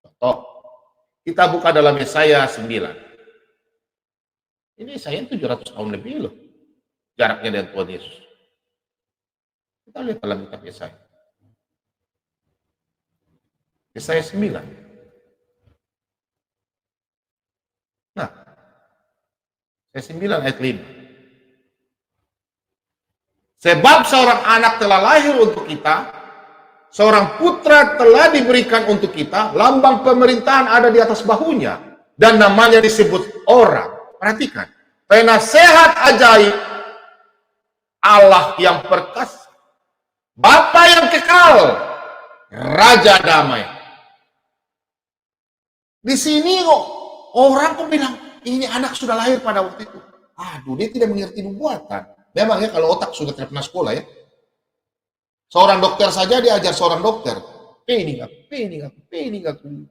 Contoh. Kita buka dalam Yesaya 9. Ini Yesaya 700 tahun lebih loh. Jaraknya dengan Tuhan Yesus. Kita lihat dalam kitab Yesaya. Yesaya 9. Nah, Yesaya 9 ayat 5. Sebab seorang anak telah lahir untuk kita, seorang putra telah diberikan untuk kita, lambang pemerintahan ada di atas bahunya, dan namanya disebut orang. Perhatikan, penasehat ajaib, Allah yang perkasa, Bapa yang kekal, Raja damai. Di sini kok orang kok bilang ini anak sudah lahir pada waktu itu. Aduh, dia tidak mengerti nubuatan. Memang ya, kalau otak sudah tidak pernah sekolah ya. Seorang dokter saja diajar seorang dokter. Pening aku.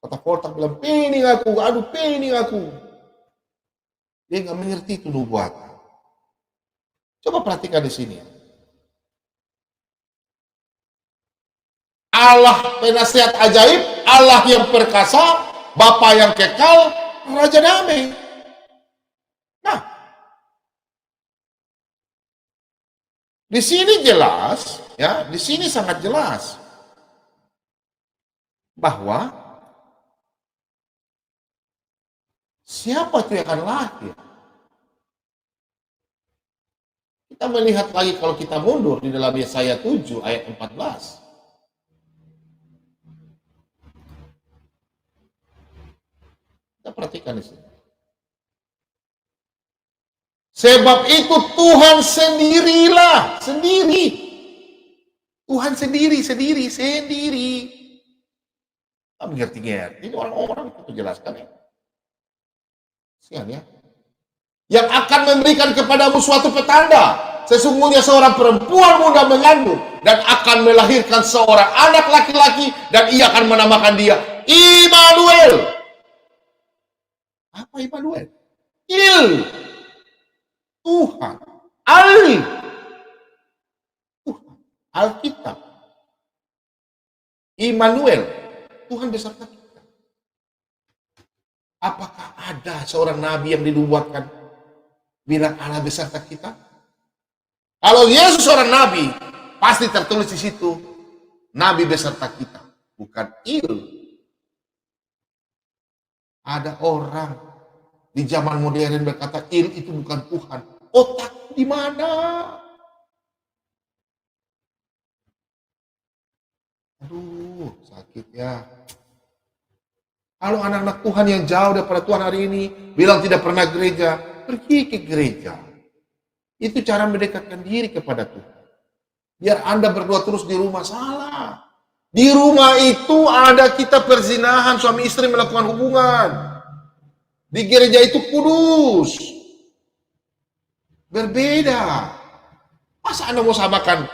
Kotak-kotak bilang, pening aku, aduh pening aku. Dia nggak mengerti itu nubuatan. Coba perhatikan di sini. Allah penasihat ajaib, Allah yang perkasa, Bapa yang kekal, Raja damai. Nah, di sini jelas, ya, di sini sangat jelas bahwa siapa itu yang akan lahir. Kita melihat lagi kalau kita mundur di dalam Yesaya 7 ayat 14. Kita perhatikan di sini. Sebab itu Tuhan sendirilah, sendiri. Tuhan sendiri. Tak mengerti-ngerti. Ini orang-orang itu jelaskan ya. Sian ya. Yang akan memberikan kepadamu suatu petanda. Sesungguhnya seorang perempuan muda mengandung dan akan melahirkan seorang anak laki-laki dan ia akan menamakan dia Immanuel. Apa Immanuel? Tuhan, Tuhan, Alkitab, Immanuel, Tuhan beserta kita. Apakah ada seorang nabi yang dinubuatkan bilang Allah beserta kita? Kalau Yesus seorang nabi, pasti tertulis di situ nabi beserta kita, bukan Ada orang di zaman modern berkata itu bukan Tuhan. Otak di mana? Aduh, sakit ya. Kalau anak-anak Tuhan yang jauh daripada Tuhan hari ini bilang tidak pernah gereja, pergi ke gereja. Itu cara mendekatkan diri kepada Tuhan. Biar Anda berdua terus di rumah, salah. Di rumah itu ada kita perzinahan, suami istri melakukan hubungan. Di gereja itu kudus. Berbeda. Masa Anda mau samakan?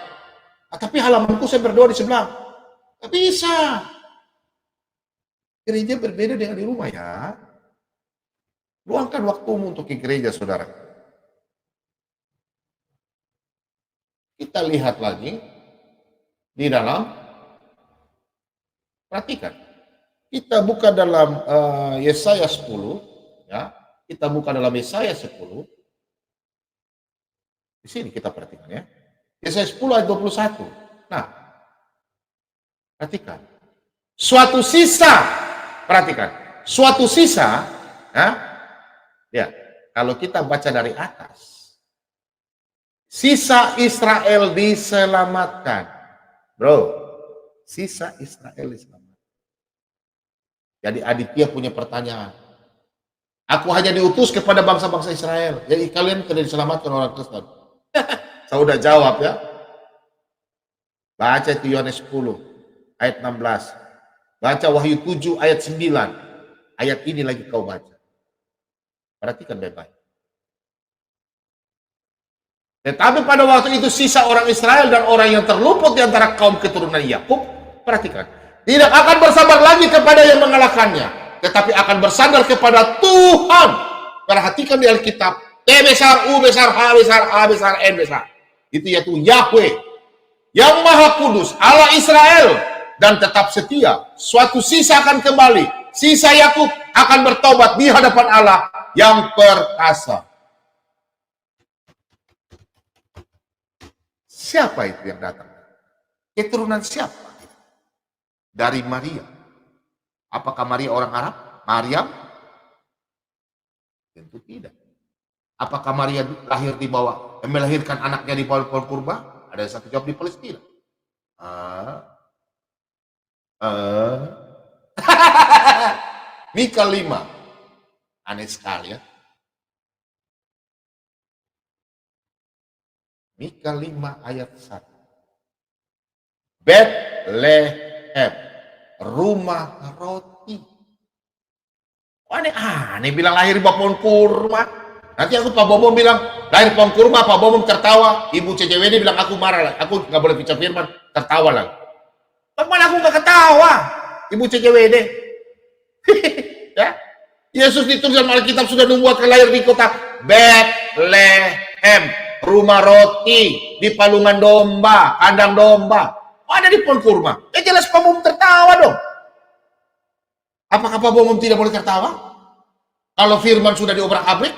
Tapi halamanku saya berdoa di sebelah. Tidak bisa. Gereja berbeda dengan di rumah ya. Luangkan waktumu untuk ke gereja, saudara. Kita lihat lagi di dalam, perhatikan. Kita buka dalam Yesaya 10, ya. Kita buka dalam Yesaya 10. Di sini kita perhatikan ya. Yesaya 10 ayat 21. Nah, perhatikan. Suatu sisa, perhatikan. Suatu sisa, ya, kalau kita baca dari atas, sisa Israel diselamatkan. Bro, sisa Israel diselamatkan. Jadi Aditya punya pertanyaan. Aku hanya diutus kepada bangsa-bangsa Israel. Jadi kalian tidak diselamatkan orang Kristen. Saya udah jawab ya. Baca itu Yohanes 10 ayat 16. Baca Wahyu 7 ayat 9. Ayat ini lagi kau baca. Perhatikan baik-baik. Tetapi pada waktu itu sisa orang Israel dan orang yang terluput di antara kaum keturunan Yakub, perhatikan, tidak akan bersabar lagi kepada yang mengalahkannya, tetapi akan bersandar kepada Tuhan. Perhatikan di Alkitab. T besar, U besar, H besar, A besar, N besar. Itu yaitu Yahweh. Yang Maha Kudus, Allah Israel. Dan tetap setia. Suatu sisa akan kembali. Sisa Yakub akan bertobat di hadapan Allah yang perkasa. Siapa itu yang datang? Keturunan siapa? Dari Maria. Apakah Maria orang Arab? Maryam? Tentu tidak. Apakah Maria lahir di bawah, melahirkan anaknya di bawah pohon kurma? Ada satu jawab di Palestina. Mika 5. Aneh sekali ya. Mika 5 ayat 1. Betlehem, rumah roti. Aneh bilang lahir di pohon kurma. Nanti aku Pak Bobo bilang lahir pohon kurma, Pak Bobo tertawa. Ibu CCWD bilang aku marah lah. Aku nggak boleh bicara firman, tertawa lagi. Bagaimana aku nggak ketawa? Ibu CCWD. Ya. Yesus ditulis dalam Alkitab sudah membuat lahir di kota Betlehem, rumah roti, di palungan domba, kandang domba. Ada di pohon kurma. Jelas Pak Bobo tertawa dong. Apakah Pak Bobo tidak boleh tertawa? Kalau firman sudah diobrak-abrik?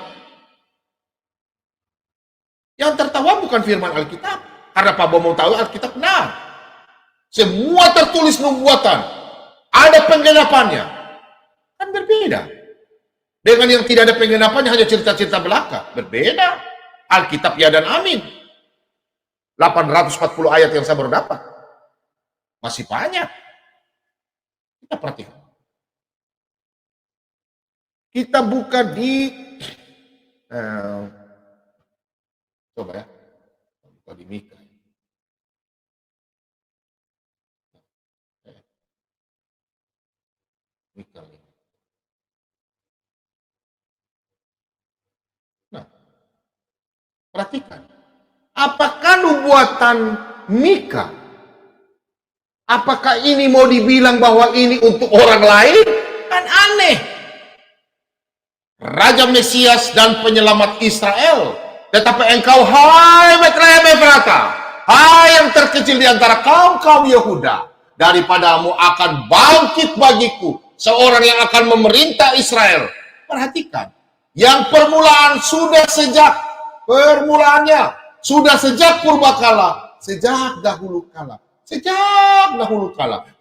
Yang tertawa bukan firman Alkitab. Karena Pak Bobo tahu Alkitab benar. Semua tertulis nubuatan. Ada penggenapannya. Kan berbeda. Dengan yang tidak ada penggenapannya hanya cerita-cerita belaka. Berbeda. Alkitab ya dan amin. 840 ayat yang saya baru dapat. Masih banyak. Kita perhatikan. Kita buka di coba ya, buka di Mika. Mika. Nah, perhatikan. Apakah nubuatan Mika? Apakah ini mau dibilang bahwa ini untuk orang lain? Kan aneh. Raja Mesias dan penyelamat Israel. Tetapi engkau, hai Betlehem Efrata, hai yang terkecil di antara kaum-kaum Yehuda, daripadamu akan bangkit bagiku seorang yang akan memerintah Israel. Perhatikan, yang permulaan sudah sejak permulaannya, sudah sejak purbakala, sejak dahulu kala,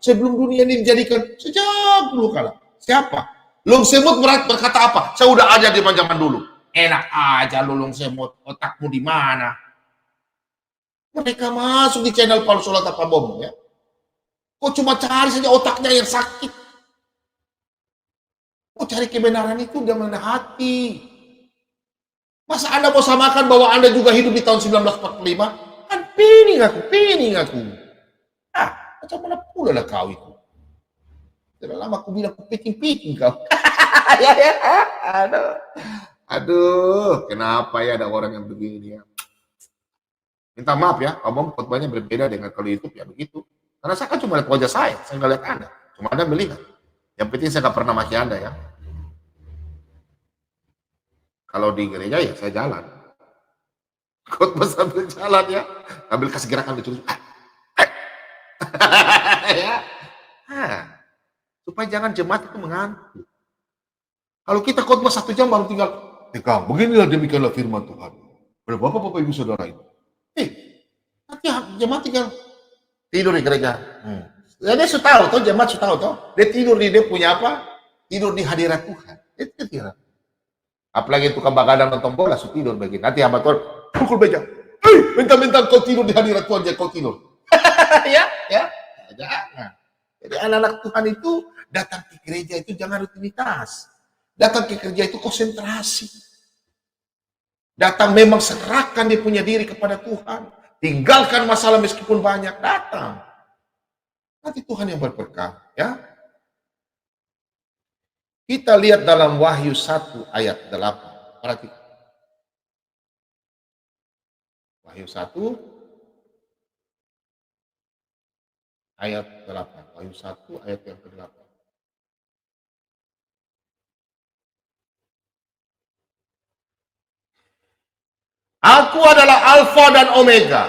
sebelum dunia ini dijadikan, sejak dulu kala. Siapa? Lung Semut berkata apa? Saya udah ada di zaman dulu. Enak aja lu Lung Semut, otakmu di mana? Mereka masuk di channel Paulus Solata Pak Bobo ya. Kok cuma cari saja otaknya yang sakit? Kok cari kebenaran itu dengan hati? Masa Anda mau samakan bahwa Anda juga hidup di tahun 1945? Kan pining aku. Macam mana pula lah kau itu? Tidak lama aku bilang aku piking kau. Ya. Aduh, kenapa ya ada orang yang begini ya? Minta maaf ya, omong khotbahnya berbeda dengan kalau YouTube ya begitu. Karena saya kan cuma lihat wajah saya nggak lihat Anda. Cuma Anda melihat. Yang penting saya nggak pernah maki Anda ya. Kalau di gereja ya saya jalan. Khotbah sambil jalan ya. Sambil kasih gerakan lucu. Ya. Supaya jangan jemaat itu mengantuk. Kalau kita khotbah 1 jam baru tinggal, Kang, beginilah demikianlah firman Tuhan. Pada bapak-bapak ibu saudara itu. Nanti jemaat tinggal tidur di gereja. Dia sudah tahu toh, jemaat sudah tahu toh. Dia tidur di dia punya apa? Tidur di hadirat Tuhan. Itu tidak. Apalagi tukang begadang nonton bola, sudah tidur begini. Nanti hamba Tuhan pukul beja. Minta-minta kau tidur di hadirat Tuhan, kau tidur. Ya. Jangan. Jadi anak-anak Tuhan itu datang ke gereja itu jangan rutinitas. Datang ke gereja itu konsentrasi. Datang memang serahkan dia punya diri kepada Tuhan. Tinggalkan masalah meskipun banyak, datang. Nanti Tuhan yang berberkah, ya. Kita lihat dalam Wahyu 1 ayat 8. Perhatikan. Wahyu 1 ayat 8. Wahyu 1 ayat yang ke-8. Aku adalah Alfa dan Omega,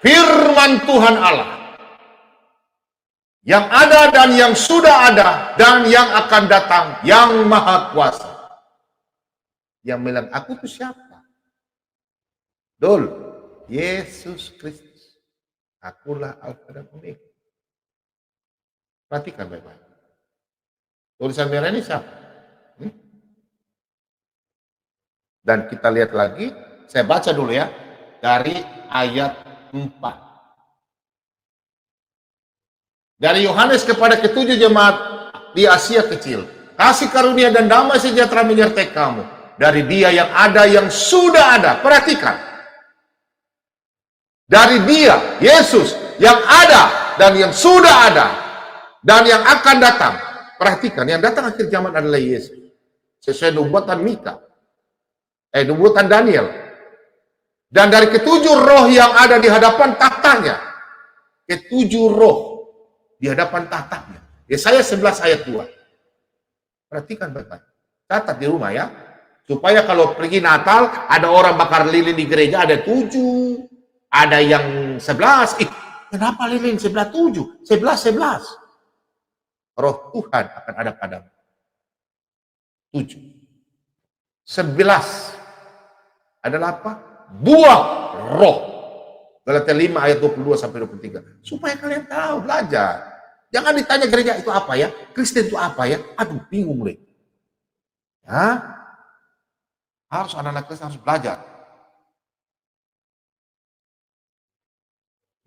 firman Tuhan Allah, yang ada dan yang sudah ada dan yang akan datang, yang maha kuasa. Yang bilang, aku itu siapa? Dol, Yesus Kristus. Akulah Alfa dan Omega. Perhatikan baik-baik. Tulisan merah ini siapa? Dan kita lihat lagi, saya baca dulu ya, dari ayat 4. Dari Yohanes kepada ketujuh jemaat di Asia Kecil. kasih karunia dan damai sejahtera menyertai kamu dari Dia yang ada, yang sudah ada. Perhatikan, dari Dia, Yesus, yang ada dan yang sudah ada dan yang akan datang. Perhatikan, yang datang akhir zaman adalah Yesus, sesuai nubuatan Mika, nubuatan Daniel. Dan dari ketujuh roh yang ada di hadapan tahtanya, ketujuh roh di hadapan tahtanya. Yesaya 11 ayat 2. Perhatikan baik-baik. Catat di rumah ya. Supaya kalau pergi Natal, ada orang bakar lilin di gereja, ada 7. Ada yang 11. Kenapa lilin 11, 7? 11. Roh Tuhan akan ada padamu. 7. 11 adalah apa? Buah roh. Galatia 5 ayat 22 sampai 23. Supaya kalian tahu, belajar. Jangan ditanya gereja itu apa ya? Kristen itu apa ya? Aduh, bingung deh. Ya? Harus anak-anak Kristen harus belajar.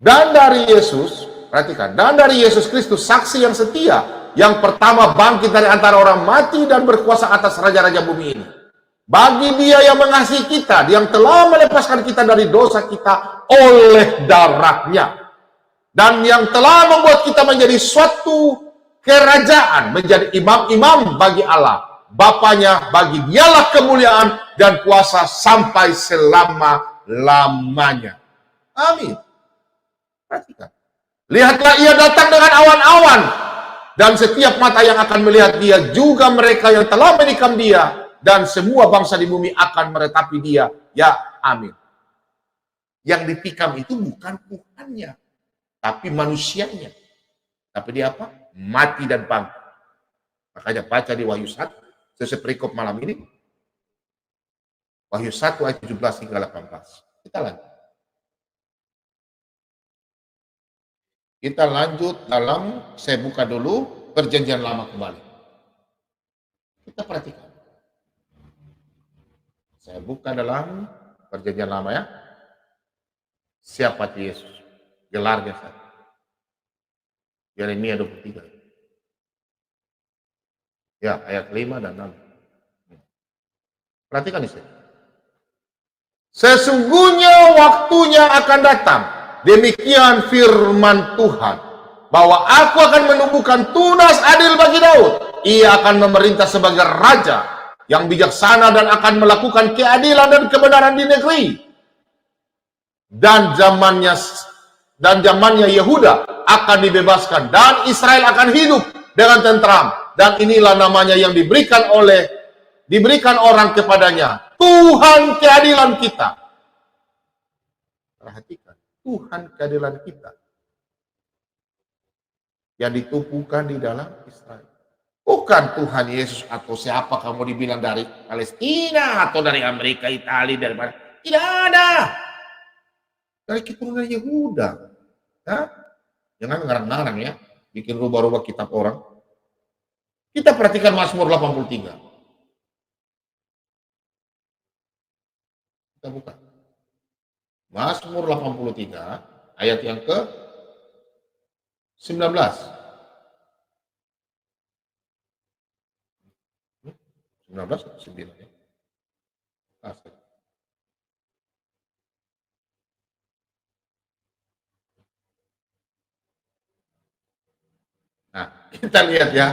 Dan dari Yesus, perhatikan, dan dari Yesus Kristus, saksi yang setia, yang pertama bangkit dari antara orang mati dan berkuasa atas raja-raja bumi ini. Bagi Dia yang mengasihi kita, yang telah melepaskan kita dari dosa kita oleh darahnya, dan yang telah membuat kita menjadi suatu kerajaan, menjadi imam-imam bagi Allah Bapanya. Bagi Dialah kemuliaan dan kuasa sampai selama-lamanya. Amin. Perhatikan. Lihatlah, Ia datang dengan awan-awan, dan setiap mata yang akan melihat Dia, juga mereka yang telah menikam Dia, dan semua bangsa di bumi akan meratapi Dia. Ya, amin. Yang ditikam itu bukan Tuhannya, tapi manusianya. Tapi dia apa? Mati dan bangkit. Makanya baca di Wahyu 1, sesuai perikop malam ini. Wahyu 1 ayat 17 hingga 18. Kita lanjut dalam, saya buka dulu Perjanjian Lama kembali. Kita perhatikan. Saya buka dalam Perjanjian Lama ya. Siapa Yesus? Gelarnya satu. Yeremia 23. Ya, ayat 5 dan 6. Perhatikan ini. Sesungguhnya waktunya akan datang, demikian firman Tuhan, bahwa aku akan menumbuhkan tunas adil bagi Daud. Ia akan memerintah sebagai raja yang bijaksana dan akan melakukan keadilan dan kebenaran di negeri. Dan zamannya Yehuda akan dibebaskan, dan Israel akan hidup dengan tentram. Dan inilah namanya yang diberikan orang kepadanya, Tuhan keadilan kita. Perhatikan, Tuhan keadilan kita yang ditubuhkan di dalam Israel. Bukan Tuhan Yesus atau siapa kamu dibilang dari Palestina atau dari Amerika, Italia, dari mana. Tidak ada. Dari keturunan Yehuda. Ya? Jangan ngarang-ngarang ya, bikin rubah-rubah kitab orang. Kita perhatikan Mazmur 83. Kita buka. Mazmur 83, ayat yang ke 19. 19 atau 9 ya? Nah, kita lihat ya.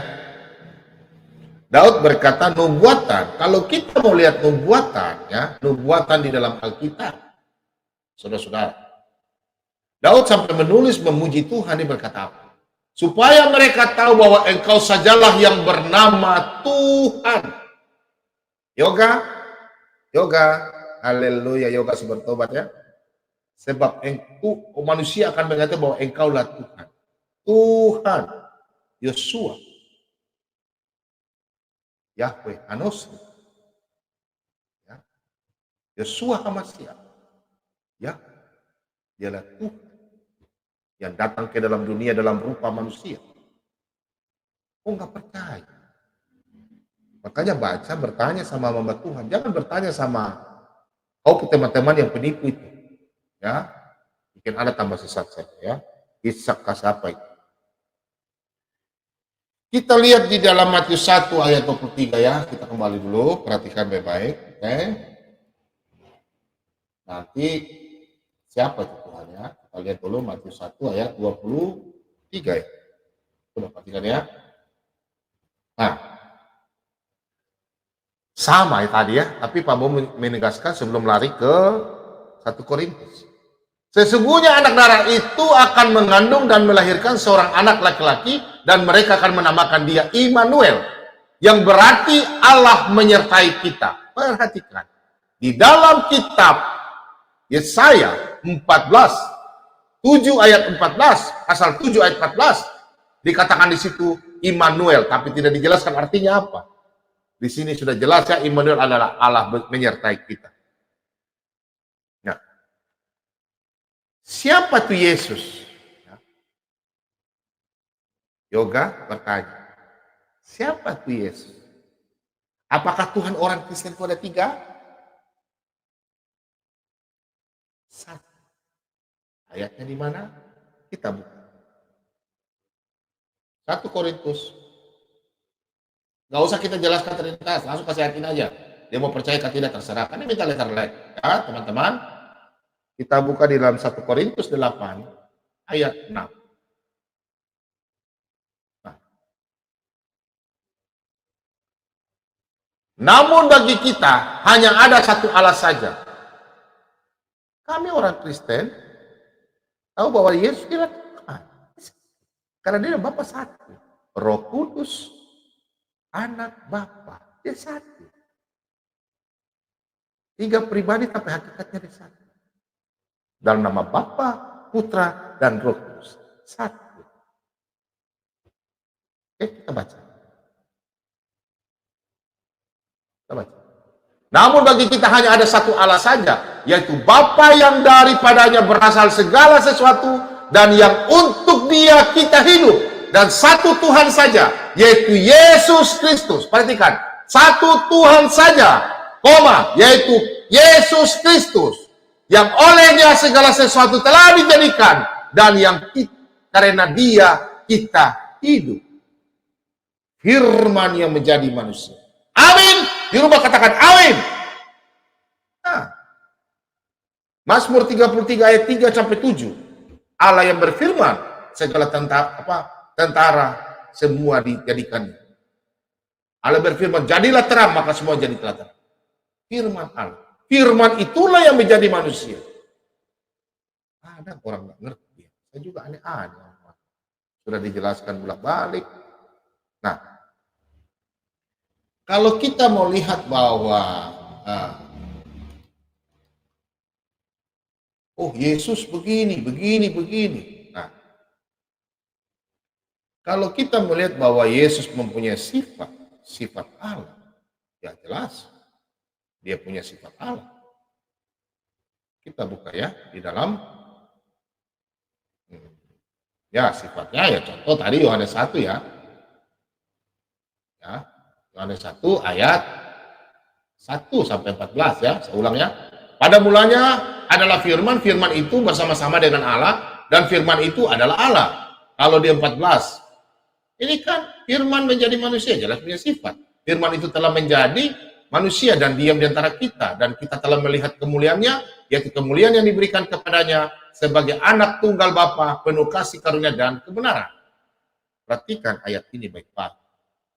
Daud berkata nubuatan. Kalau kita mau lihat nubuatan ya, nubuatan di dalam Alkitab. Saudara-saudara. Daud sampai menulis memuji Tuhan, dia berkata apa? Supaya mereka tahu bahwa Engkau sajalah yang bernama Tuhan. Yoga, haleluya, yoga si bertobat ya. Sebab manusia akan mengatakan bahwa Engkaulah Tuhan. Tuhan, Yosua, Yahweh, Anos, ya. Yosua Hamasya, ya, dialah Tuhan yang datang ke dalam dunia dalam rupa manusia. Oh, nggak percaya. Makanya baca, bertanya sama hamba Tuhan. Jangan bertanya sama teman-teman yang penipu itu. Ya, bikin ada tambah sesat saja ya. Isak kasapa itu. Kita lihat di dalam Matius 1 ayat 23 ya. Kita kembali dulu, perhatikan baik-baik. Oke. Nanti siapa itu Tuhan ya? Kita lihat dulu Matius 1 ayat 23 ya. Sudah perhatikan ya. Nah, sama ya tadi ya, tapi Pak Bomo menegaskan sebelum lari ke 1 Korintus. Sesungguhnya anak darah itu akan mengandung dan melahirkan seorang anak laki-laki dan mereka akan menamakan dia Immanuel, yang berarti Allah menyertai kita. Perhatikan, di dalam kitab Yesaya 14, 7 ayat 14, pasal 7 ayat 14, dikatakan di situ Immanuel, tapi tidak dijelaskan artinya apa. Di sini sudah jelas ya, Immanuel adalah Allah menyertai kita. Nah, siapa tuh Yesus? Yoga bertanya, siapa tuh Yesus? Apakah Tuhan orang Kristen itu ada 3? 1. Ayatnya di mana? Kita buka. 1 Korintus. Gak usah kita jelaskan terlintas, langsung kasih ayatin aja. Dia mau percaya atau tidak terserah. Karena minta letter like. Ya teman-teman. Kita buka di dalam 1 Korintus 8 ayat 6. Nah. Namun bagi kita hanya ada satu Allah saja. Kami orang Kristen tahu bahwa Yesus adalah Tuhan. Karena dia Bapa satu. Roh Kudus, Anak, Bapa, dia satu. 3 pribadi tapi hakikatnya dia satu. Dalam nama Bapa, Putra, dan Roh Kudus. Satu. Oke, kita baca. Kita baca. Namun bagi kita hanya ada satu Allah saja, yaitu Bapa yang daripadanya berasal segala sesuatu dan yang untuk Dia kita hidup, dan satu Tuhan saja, yaitu Yesus Kristus. Perhatikan, satu Tuhan saja, yaitu Yesus Kristus, yang olehnya segala sesuatu telah dijadikan, dan yang karena Dia kita hidup. Firman yang menjadi manusia. Amin. Di rumah katakan amin. Nah, Mazmur 33 ayat 3 sampai 7. Allah yang berfirman, segala tentara semua dijadikannya. Allah berfirman, jadilah terang, maka semua jadi terang. Firman Allah. Firman itulah yang menjadi manusia. Ada orang nggak ngerti. Saya juga aneh-aneh. Sudah dijelaskan bolak-balik. Nah, kalau kita mau lihat bahwa Yesus begini. Nah, kalau kita melihat bahwa Yesus mempunyai sifat Allah, ya jelas dia punya sifat Allah. Kita buka ya di dalam ya sifatnya ya, contoh tadi Yohanes 1 ya. Ya, Yohanes 1 ayat 1 sampai 14 ya, saya ulang ya. Pada mulanya adalah firman, firman itu bersama-sama dengan Allah, dan firman itu adalah Allah. Kalau di 14, ini kan firman menjadi manusia, jelas punya sifat. Firman itu telah menjadi manusia dan diam di antara kita, dan kita telah melihat kemuliaannya, yaitu kemuliaan yang diberikan kepadanya sebagai anak tunggal Bapa, penuh kasih karunia dan kebenaran. Perhatikan ayat ini baik-baik.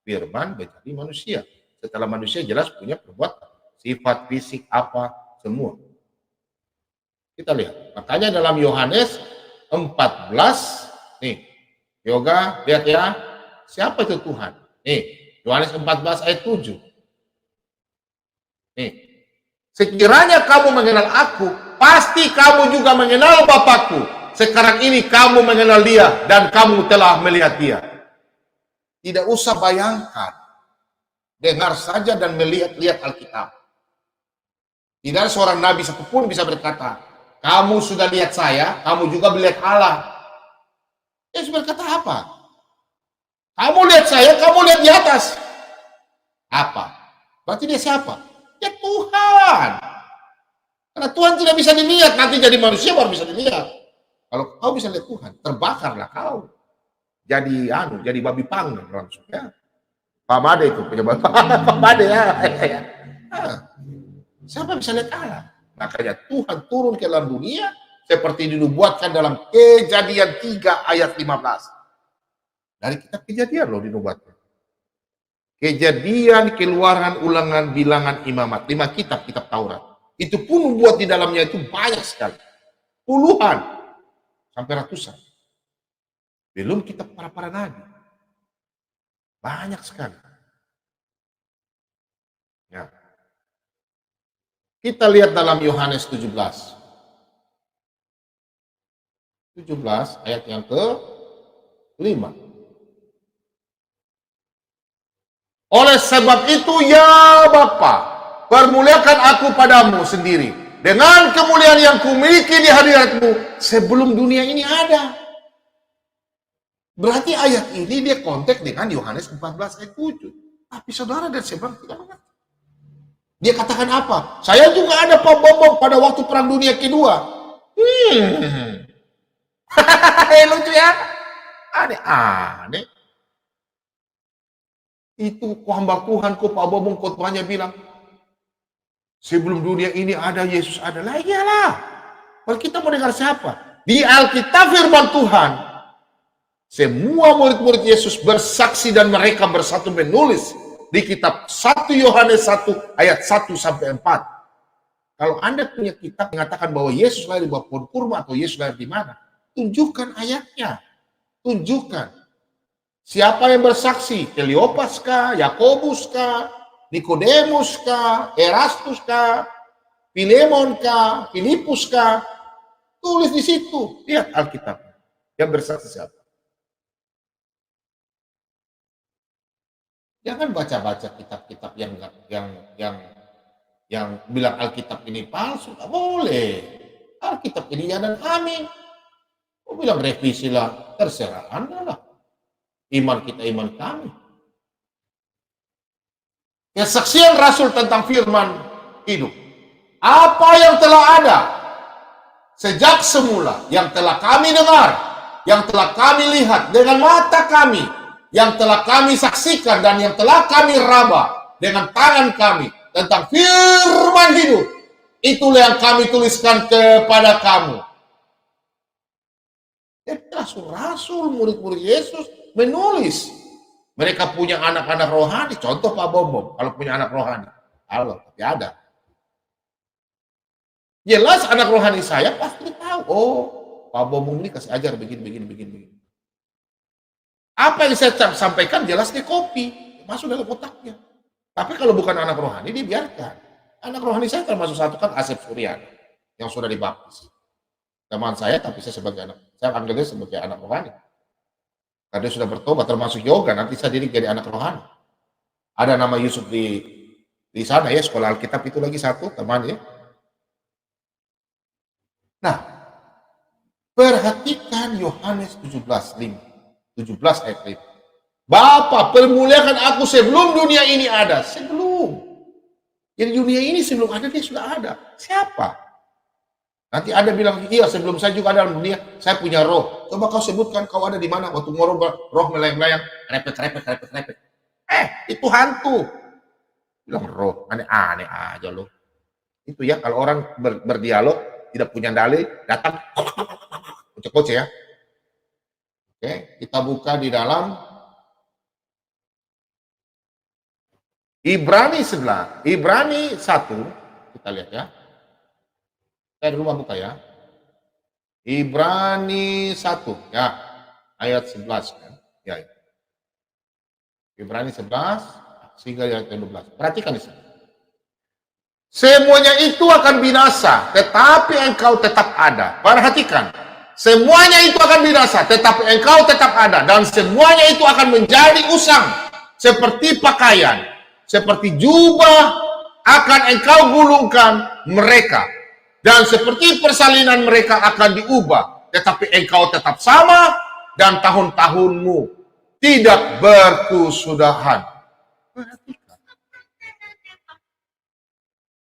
Firman menjadi manusia. Setelah manusia jelas punya perbuatan, sifat, fisik, apa, semua. Kita lihat. Makanya dalam Yohanes 14, nih, Yoga, lihat ya, siapa itu Tuhan? Nih, Yohanes 14 ayat 7. Nih, sekiranya kamu mengenal aku, pasti kamu juga mengenal Bapakku. Sekarang ini kamu mengenal Dia dan kamu telah melihat Dia. Tidak usah bayangkan, dengar saja dan melihat Alkitab. Tidak ada seorang nabi satupun bisa berkata, kamu sudah lihat saya, kamu juga melihat Allah. Yesus berkata apa? Kamu lihat saya, kamu lihat di atas. Apa? Berarti dia siapa? Ya Tuhan. Karena Tuhan tidak bisa dilihat, nanti jadi manusia baru bisa dilihat. Kalau kau bisa lihat Tuhan, terbakarlah kau. jadi babi panggang langsung ya. Pak Made itu punya bapak. Pak Made ya. Siapa bisa lihat Allah? Makanya Tuhan turun ke dalam dunia seperti dinubuatkan dalam Kejadian 3 ayat 15. Dari kitab Kejadian loh dinubuatkan. Kejadian, Keluaran, Ulangan, Bilangan, Imamat. 5 kitab Taurat. Itu pun buat di dalamnya itu banyak sekali. Puluhan sampai ratusan. Belum kitab para nabi. Banyak sekali. Ya. Kita lihat dalam Yohanes 17. 17 ayat yang ke-5. Oleh sebab itu ya Bapa, permuliakan aku padamu sendiri dengan kemuliaan yang kumiliki di hadiratmu sebelum dunia ini ada. Berarti ayat ini dia konteks dengan Yohanes 14 ayat 7. Tapi saudara dan saya tidak mengerti. Dia katakan apa? Saya juga ada Pak Bombong pada waktu perang dunia kedua. Lucu ya? Aneh. Itu hamba Tuhan kok Pak Bombong khotbahnya bilang, sebelum dunia ini ada Yesus ada. Lah iyalah. Kalau kita mau dengar siapa? Di Alkitab firman Tuhan, semua murid-murid Yesus bersaksi dan mereka bersatu menulis di kitab 1 Yohanes 1 ayat 1 sampai 4. Kalau Anda punya kitab mengatakan bahwa Yesus lahir di bawah pohon kurma atau Yesus lahir di mana, tunjukkan ayatnya. Tunjukkan. Siapa yang bersaksi? Kleopas kah? Yakobus kah? Nikodemus kah? Erastus kah? Filemon kah? Filipus kah? Tulis di situ. Lihat Alkitab. Yang bersaksi siapa? Jangan baca-baca kitab-kitab yang bilang Alkitab ini palsu. Tidak boleh. Alkitab ini ya dan amin. Kau bilang revisi lah. Terserah Anda lah. Iman kita, iman kami. Kesaksian Rasul tentang firman hidup. Apa yang telah ada sejak semula, yang telah kami dengar, yang telah kami lihat dengan mata kami, yang telah kami saksikan dan yang telah kami raba dengan tangan kami tentang firman hidup, itulah yang kami tuliskan kepada kamu. Rasul-rasul, murid-murid Yesus menulis. Mereka punya anak-anak rohani. Contoh Pak Bombong, kalau punya anak rohani. Allah, tapi ada. Jelas anak rohani saya pasti tahu. Oh, Pak Bombong ini kasih ajar begini. Apa yang saya sampaikan jelas di copy. Masuk dalam otaknya. Tapi kalau bukan anak rohani, dibiarkan. Anak rohani saya termasuk satu kan Asep Suryan. Yang sudah dibaptis. Teman saya, tapi saya sebagai anak. Saya panggilnya sebagai anak rohani. Karena dia sudah bertobat, termasuk yoga, nanti saya jadi anak rohani. Ada nama Yusuf di sana ya, sekolah Alkitab itu lagi satu, teman ya. Nah, perhatikan Yohanes 17 ayat 5. Bapa, permuliakan aku sebelum dunia ini ada. Sebelum. Jadi dunia ini sebelum ada, dia sudah ada. Siapa? Nanti Anda bilang, iya sebelum saya juga ada dalam dunia, saya punya roh. Coba kau sebutkan kau ada di mana waktu ngorong roh melayang-layang, repet. Itu hantu. Bilang roh, aneh-aneh aja loh. Itu ya, kalau orang berdialog, tidak punya dalil, datang, kocek-kocek ya. Oke, kita buka di dalam Ibrani 1, kita lihat ya. Saya dulu buka ya. Ibrani 1 ya. Ayat 11 kan. Ya. Ibrani 11 sehingga ayat 12. Perhatikan di sini. Semuanya itu akan binasa, tetapi engkau tetap ada. Perhatikan. Semuanya itu akan binasa, tetapi engkau tetap ada. Dan semuanya itu akan menjadi usang. Seperti pakaian. Seperti jubah akan engkau gulungkan mereka. Dan seperti persalinan mereka akan diubah. Tetapi engkau tetap sama dan tahun-tahunmu tidak berkesudahan. Perhatikan.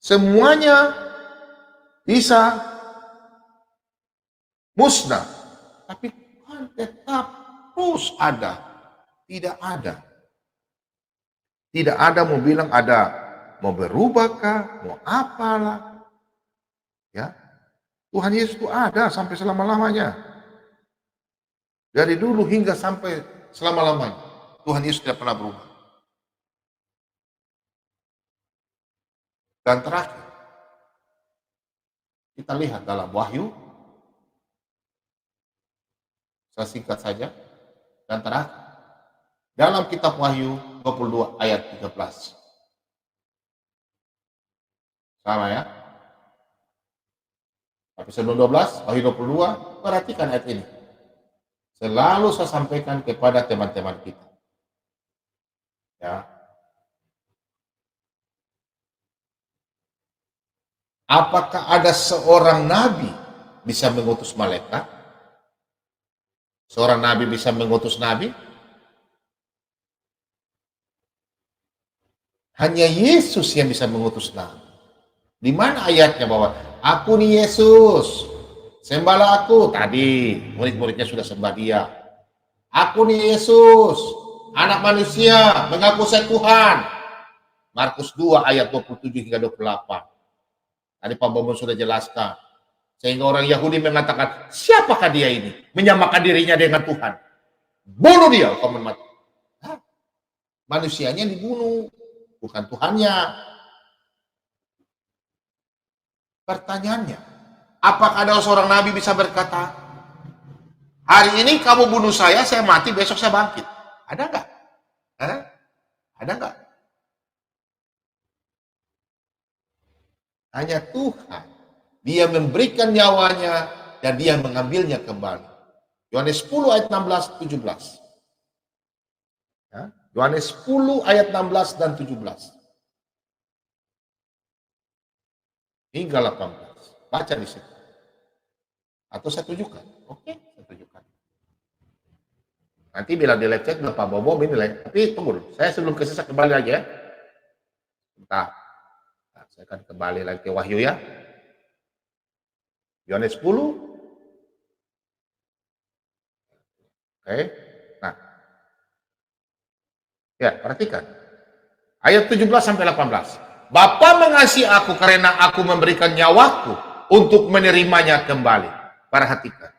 Semuanya bisa musnah. Tapi Tuhan tetap Terus ada. Tidak ada. Tidak ada mau bilang ada, mau berubahkah, mau apalah. Ya, Tuhan Yesus itu ada sampai selama-lamanya. Dari dulu hingga sampai selama-lamanya. Tuhan Yesus tidak pernah berubah. Dan terakhir, kita lihat dalam Wahyu, saya singkat saja, dan terakhir, dalam kitab Wahyu 22 ayat 13. Sama ya. Tapi sebelum 12, Wahyu 22, perhatikan ayat ini. Selalu saya sampaikan kepada teman-teman kita. Ya. Apakah ada seorang nabi bisa mengutus malaikat? Seorang nabi bisa mengutus nabi? Hanya Yesus yang bisa mengutus nabi. Di mana ayatnya bahwa aku nih Yesus, sembahlah aku. Tadi murid-muridnya sudah sembah dia. Aku nih Yesus, anak manusia, mengaku saya Tuhan. Markus 2 ayat 27 hingga 28. Tadi Pak Bobo sudah jelaskan. Sehingga orang Yahudi mengatakan, siapakah dia ini? Menyamakan dirinya dengan Tuhan. Bunuh dia, hukuman mati. Manusianya dibunuh, bukan Tuhannya. Pertanyaannya, apakah ada seorang nabi bisa berkata, hari ini kamu bunuh saya mati, besok saya bangkit? Ada nggak? Ada nggak? Hanya Tuhan. Dia memberikan nyawanya dan dia mengambilnya kembali. Yohanes 10 ayat 16, 17. Ya, Yohanes 10 ayat 16 dan 17. Hingga 18. Baca di situ. Atau saya tunjukkan. Oke, saya tunjukkan. Nanti bila di live chat Pak Bobo menilai. Tapi tunggu dulu. Saya sebelum ke sisa kembali lagi ya. Bentar. Nah, saya akan kembali lagi ke Wahyu ya. Yohanes 10. Oke. Nah. Ya, perhatikan. Ayat 17 sampai 18. Bapa mengasihi aku karena aku memberikan nyawaku untuk menerimanya kembali. Perhatikan.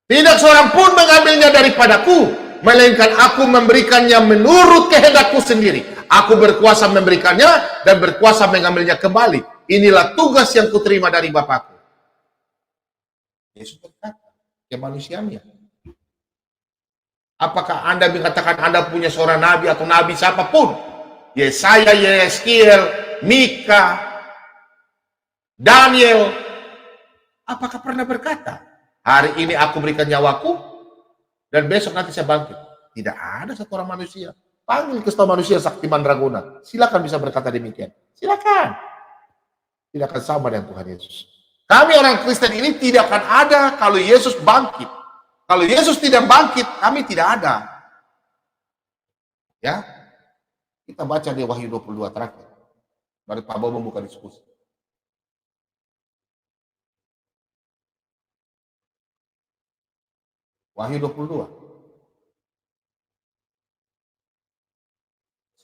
Tidak seorang pun mengambilnya daripadaku, melainkan aku memberikannya menurut kehendakku sendiri. Aku berkuasa memberikannya dan berkuasa mengambilnya kembali. Inilah tugas yang kuterima dari Bapakku. Yesus berkata ke manusianya. Apakah Anda mengatakan Anda punya seorang nabi atau nabi siapapun? Yesaya, Yeskiel, Mika, Daniel, apakah pernah berkata, hari ini aku berikan nyawaku, dan besok nanti saya bangkit? Tidak ada satu orang manusia. Panggil ke satu manusia sakti mandraguna. Silakan bisa berkata demikian. Silakan. Tidak akan sama dengan Tuhan Yesus. Kami orang Kristen ini tidak akan ada kalau Yesus bangkit. Kalau Yesus tidak bangkit, kami tidak ada. Ya. Kita baca di Wahyu 22 terakhir. Baru Pak Bobo membuka diskusi. Wahyu 22.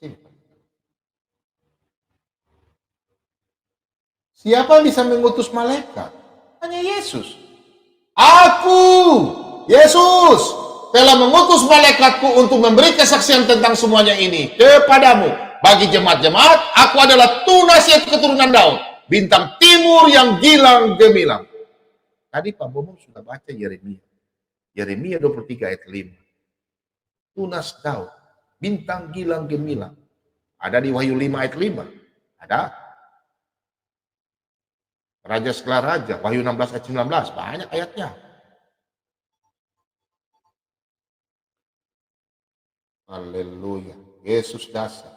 Sini. Siapa yang bisa mengutus malaikat? Hanya Yesus. Aku, Yesus, telah mengutus malaikatku untuk memberi kesaksian tentang semuanya ini kepadamu. Bagi jemaat-jemaat, aku adalah tunas yaitu keturunan Daud, bintang timur yang gilang gemilang. Tadi Pak Bobo sudah baca Yeremia. Yeremia 23 ayat 5. Tunas Daud, bintang gilang gemilang. Ada di Wahyu 5 ayat 5. Ada. Raja setelah raja, Wahyu 16 ayat 19. Banyak ayatnya. Haleluya. Yesus dasar.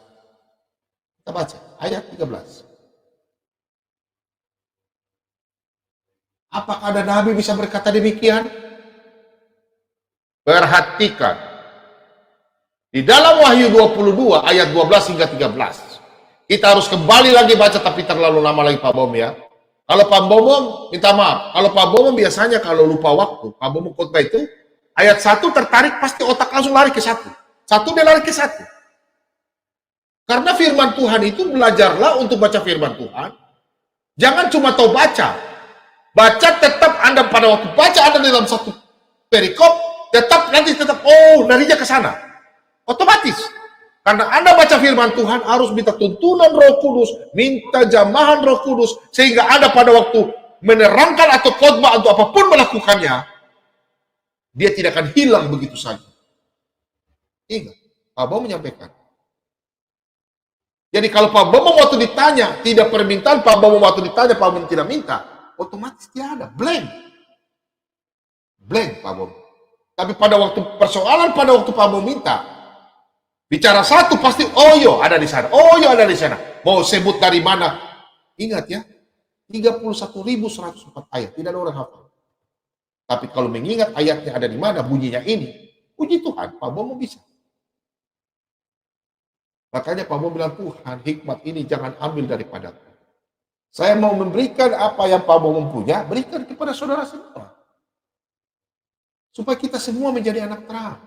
Kita baca ayat 13. Apakah ada nabi bisa berkata demikian? Perhatikan. Di dalam Wahyu 22 ayat 12 hingga 13. Kita harus kembali lagi baca tapi terlalu lama lagi Pak Bom ya. Kalau Pak Bom minta maaf. Kalau Pak Bom biasanya kalau lupa waktu, Pak Bom khotbah itu Ayat 1 tertarik, pasti otak langsung lari ke 1. 1 dia lari ke 1. Karena firman Tuhan itu, belajarlah untuk baca firman Tuhan. Jangan cuma tahu baca. Baca tetap Anda pada waktu baca Anda dalam satu perikop, tetap larinya ke sana. Otomatis. Karena Anda baca firman Tuhan harus minta tuntunan Roh Kudus, minta jamahan Roh Kudus, sehingga Anda pada waktu menerangkan atau khotbah atau apapun melakukannya, dia tidak akan hilang begitu saja. Ingat, Pak Bambang menyampaikan. Jadi kalau Pak Bambang waktu ditanya, tidak permintaan, Pak Bambang waktu ditanya, Pak Bambang tidak minta, otomatis dia ada, blank. Blank Pak Bambang. Tapi pada waktu persoalan, pada waktu Pak Bambang minta, bicara 1 pasti, oh yo ada di sana, oh yo ada di sana. Mau sebut dari mana? Ingat ya, 31.104 ayat, tidak ada orang hafal. Tapi kalau mengingat ayatnya ada di mana, bunyinya ini, puji Tuhan, Pak Bambang bisa. Makanya Pak Bambang bilang, Tuhan, hikmat ini jangan ambil daripadaku. Saya mau memberikan apa yang Pak Bambang punya, berikan kepada saudara semua. Supaya kita semua menjadi anak terang.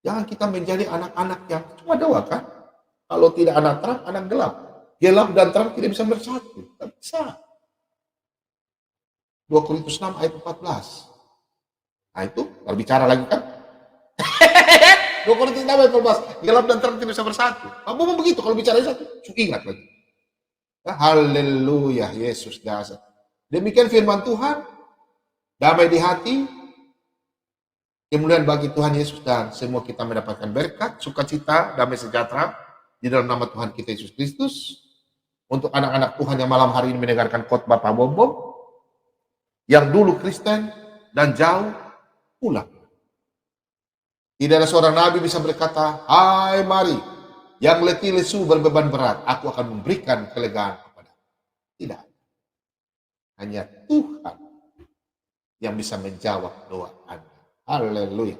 Jangan kita menjadi anak-anak yang cuma doakan. Kalau tidak anak terang, anak gelap. Gelap dan terang tidak bisa bersatu. Tidak bisa. 2 Korintus 6 ayat 14. Nah itu, kalau bicara lagi kan. 2 Korintus 6 ayat 14. Gelap dan terang tidak bisa bersatu. Kamu begitu, kalau bicara satu, ingat lagi. Haleluya, Yesus dasar. Demikian firman Tuhan. Damai di hati. Kemudian bagi Tuhan Yesus dan semua kita mendapatkan berkat, sukacita, damai sejahtera di dalam nama Tuhan kita Yesus Kristus. Untuk anak-anak Tuhan yang malam hari ini mendengarkan khotbah Pak Bambang, yang dulu Kristen dan jauh pulang. Tidak ada seorang nabi bisa berkata, hai mari, yang letih lesu berbeban berat, aku akan memberikan kelegaan kepada. Tidak. Hanya Tuhan yang bisa menjawab doa Anda. Haleluya.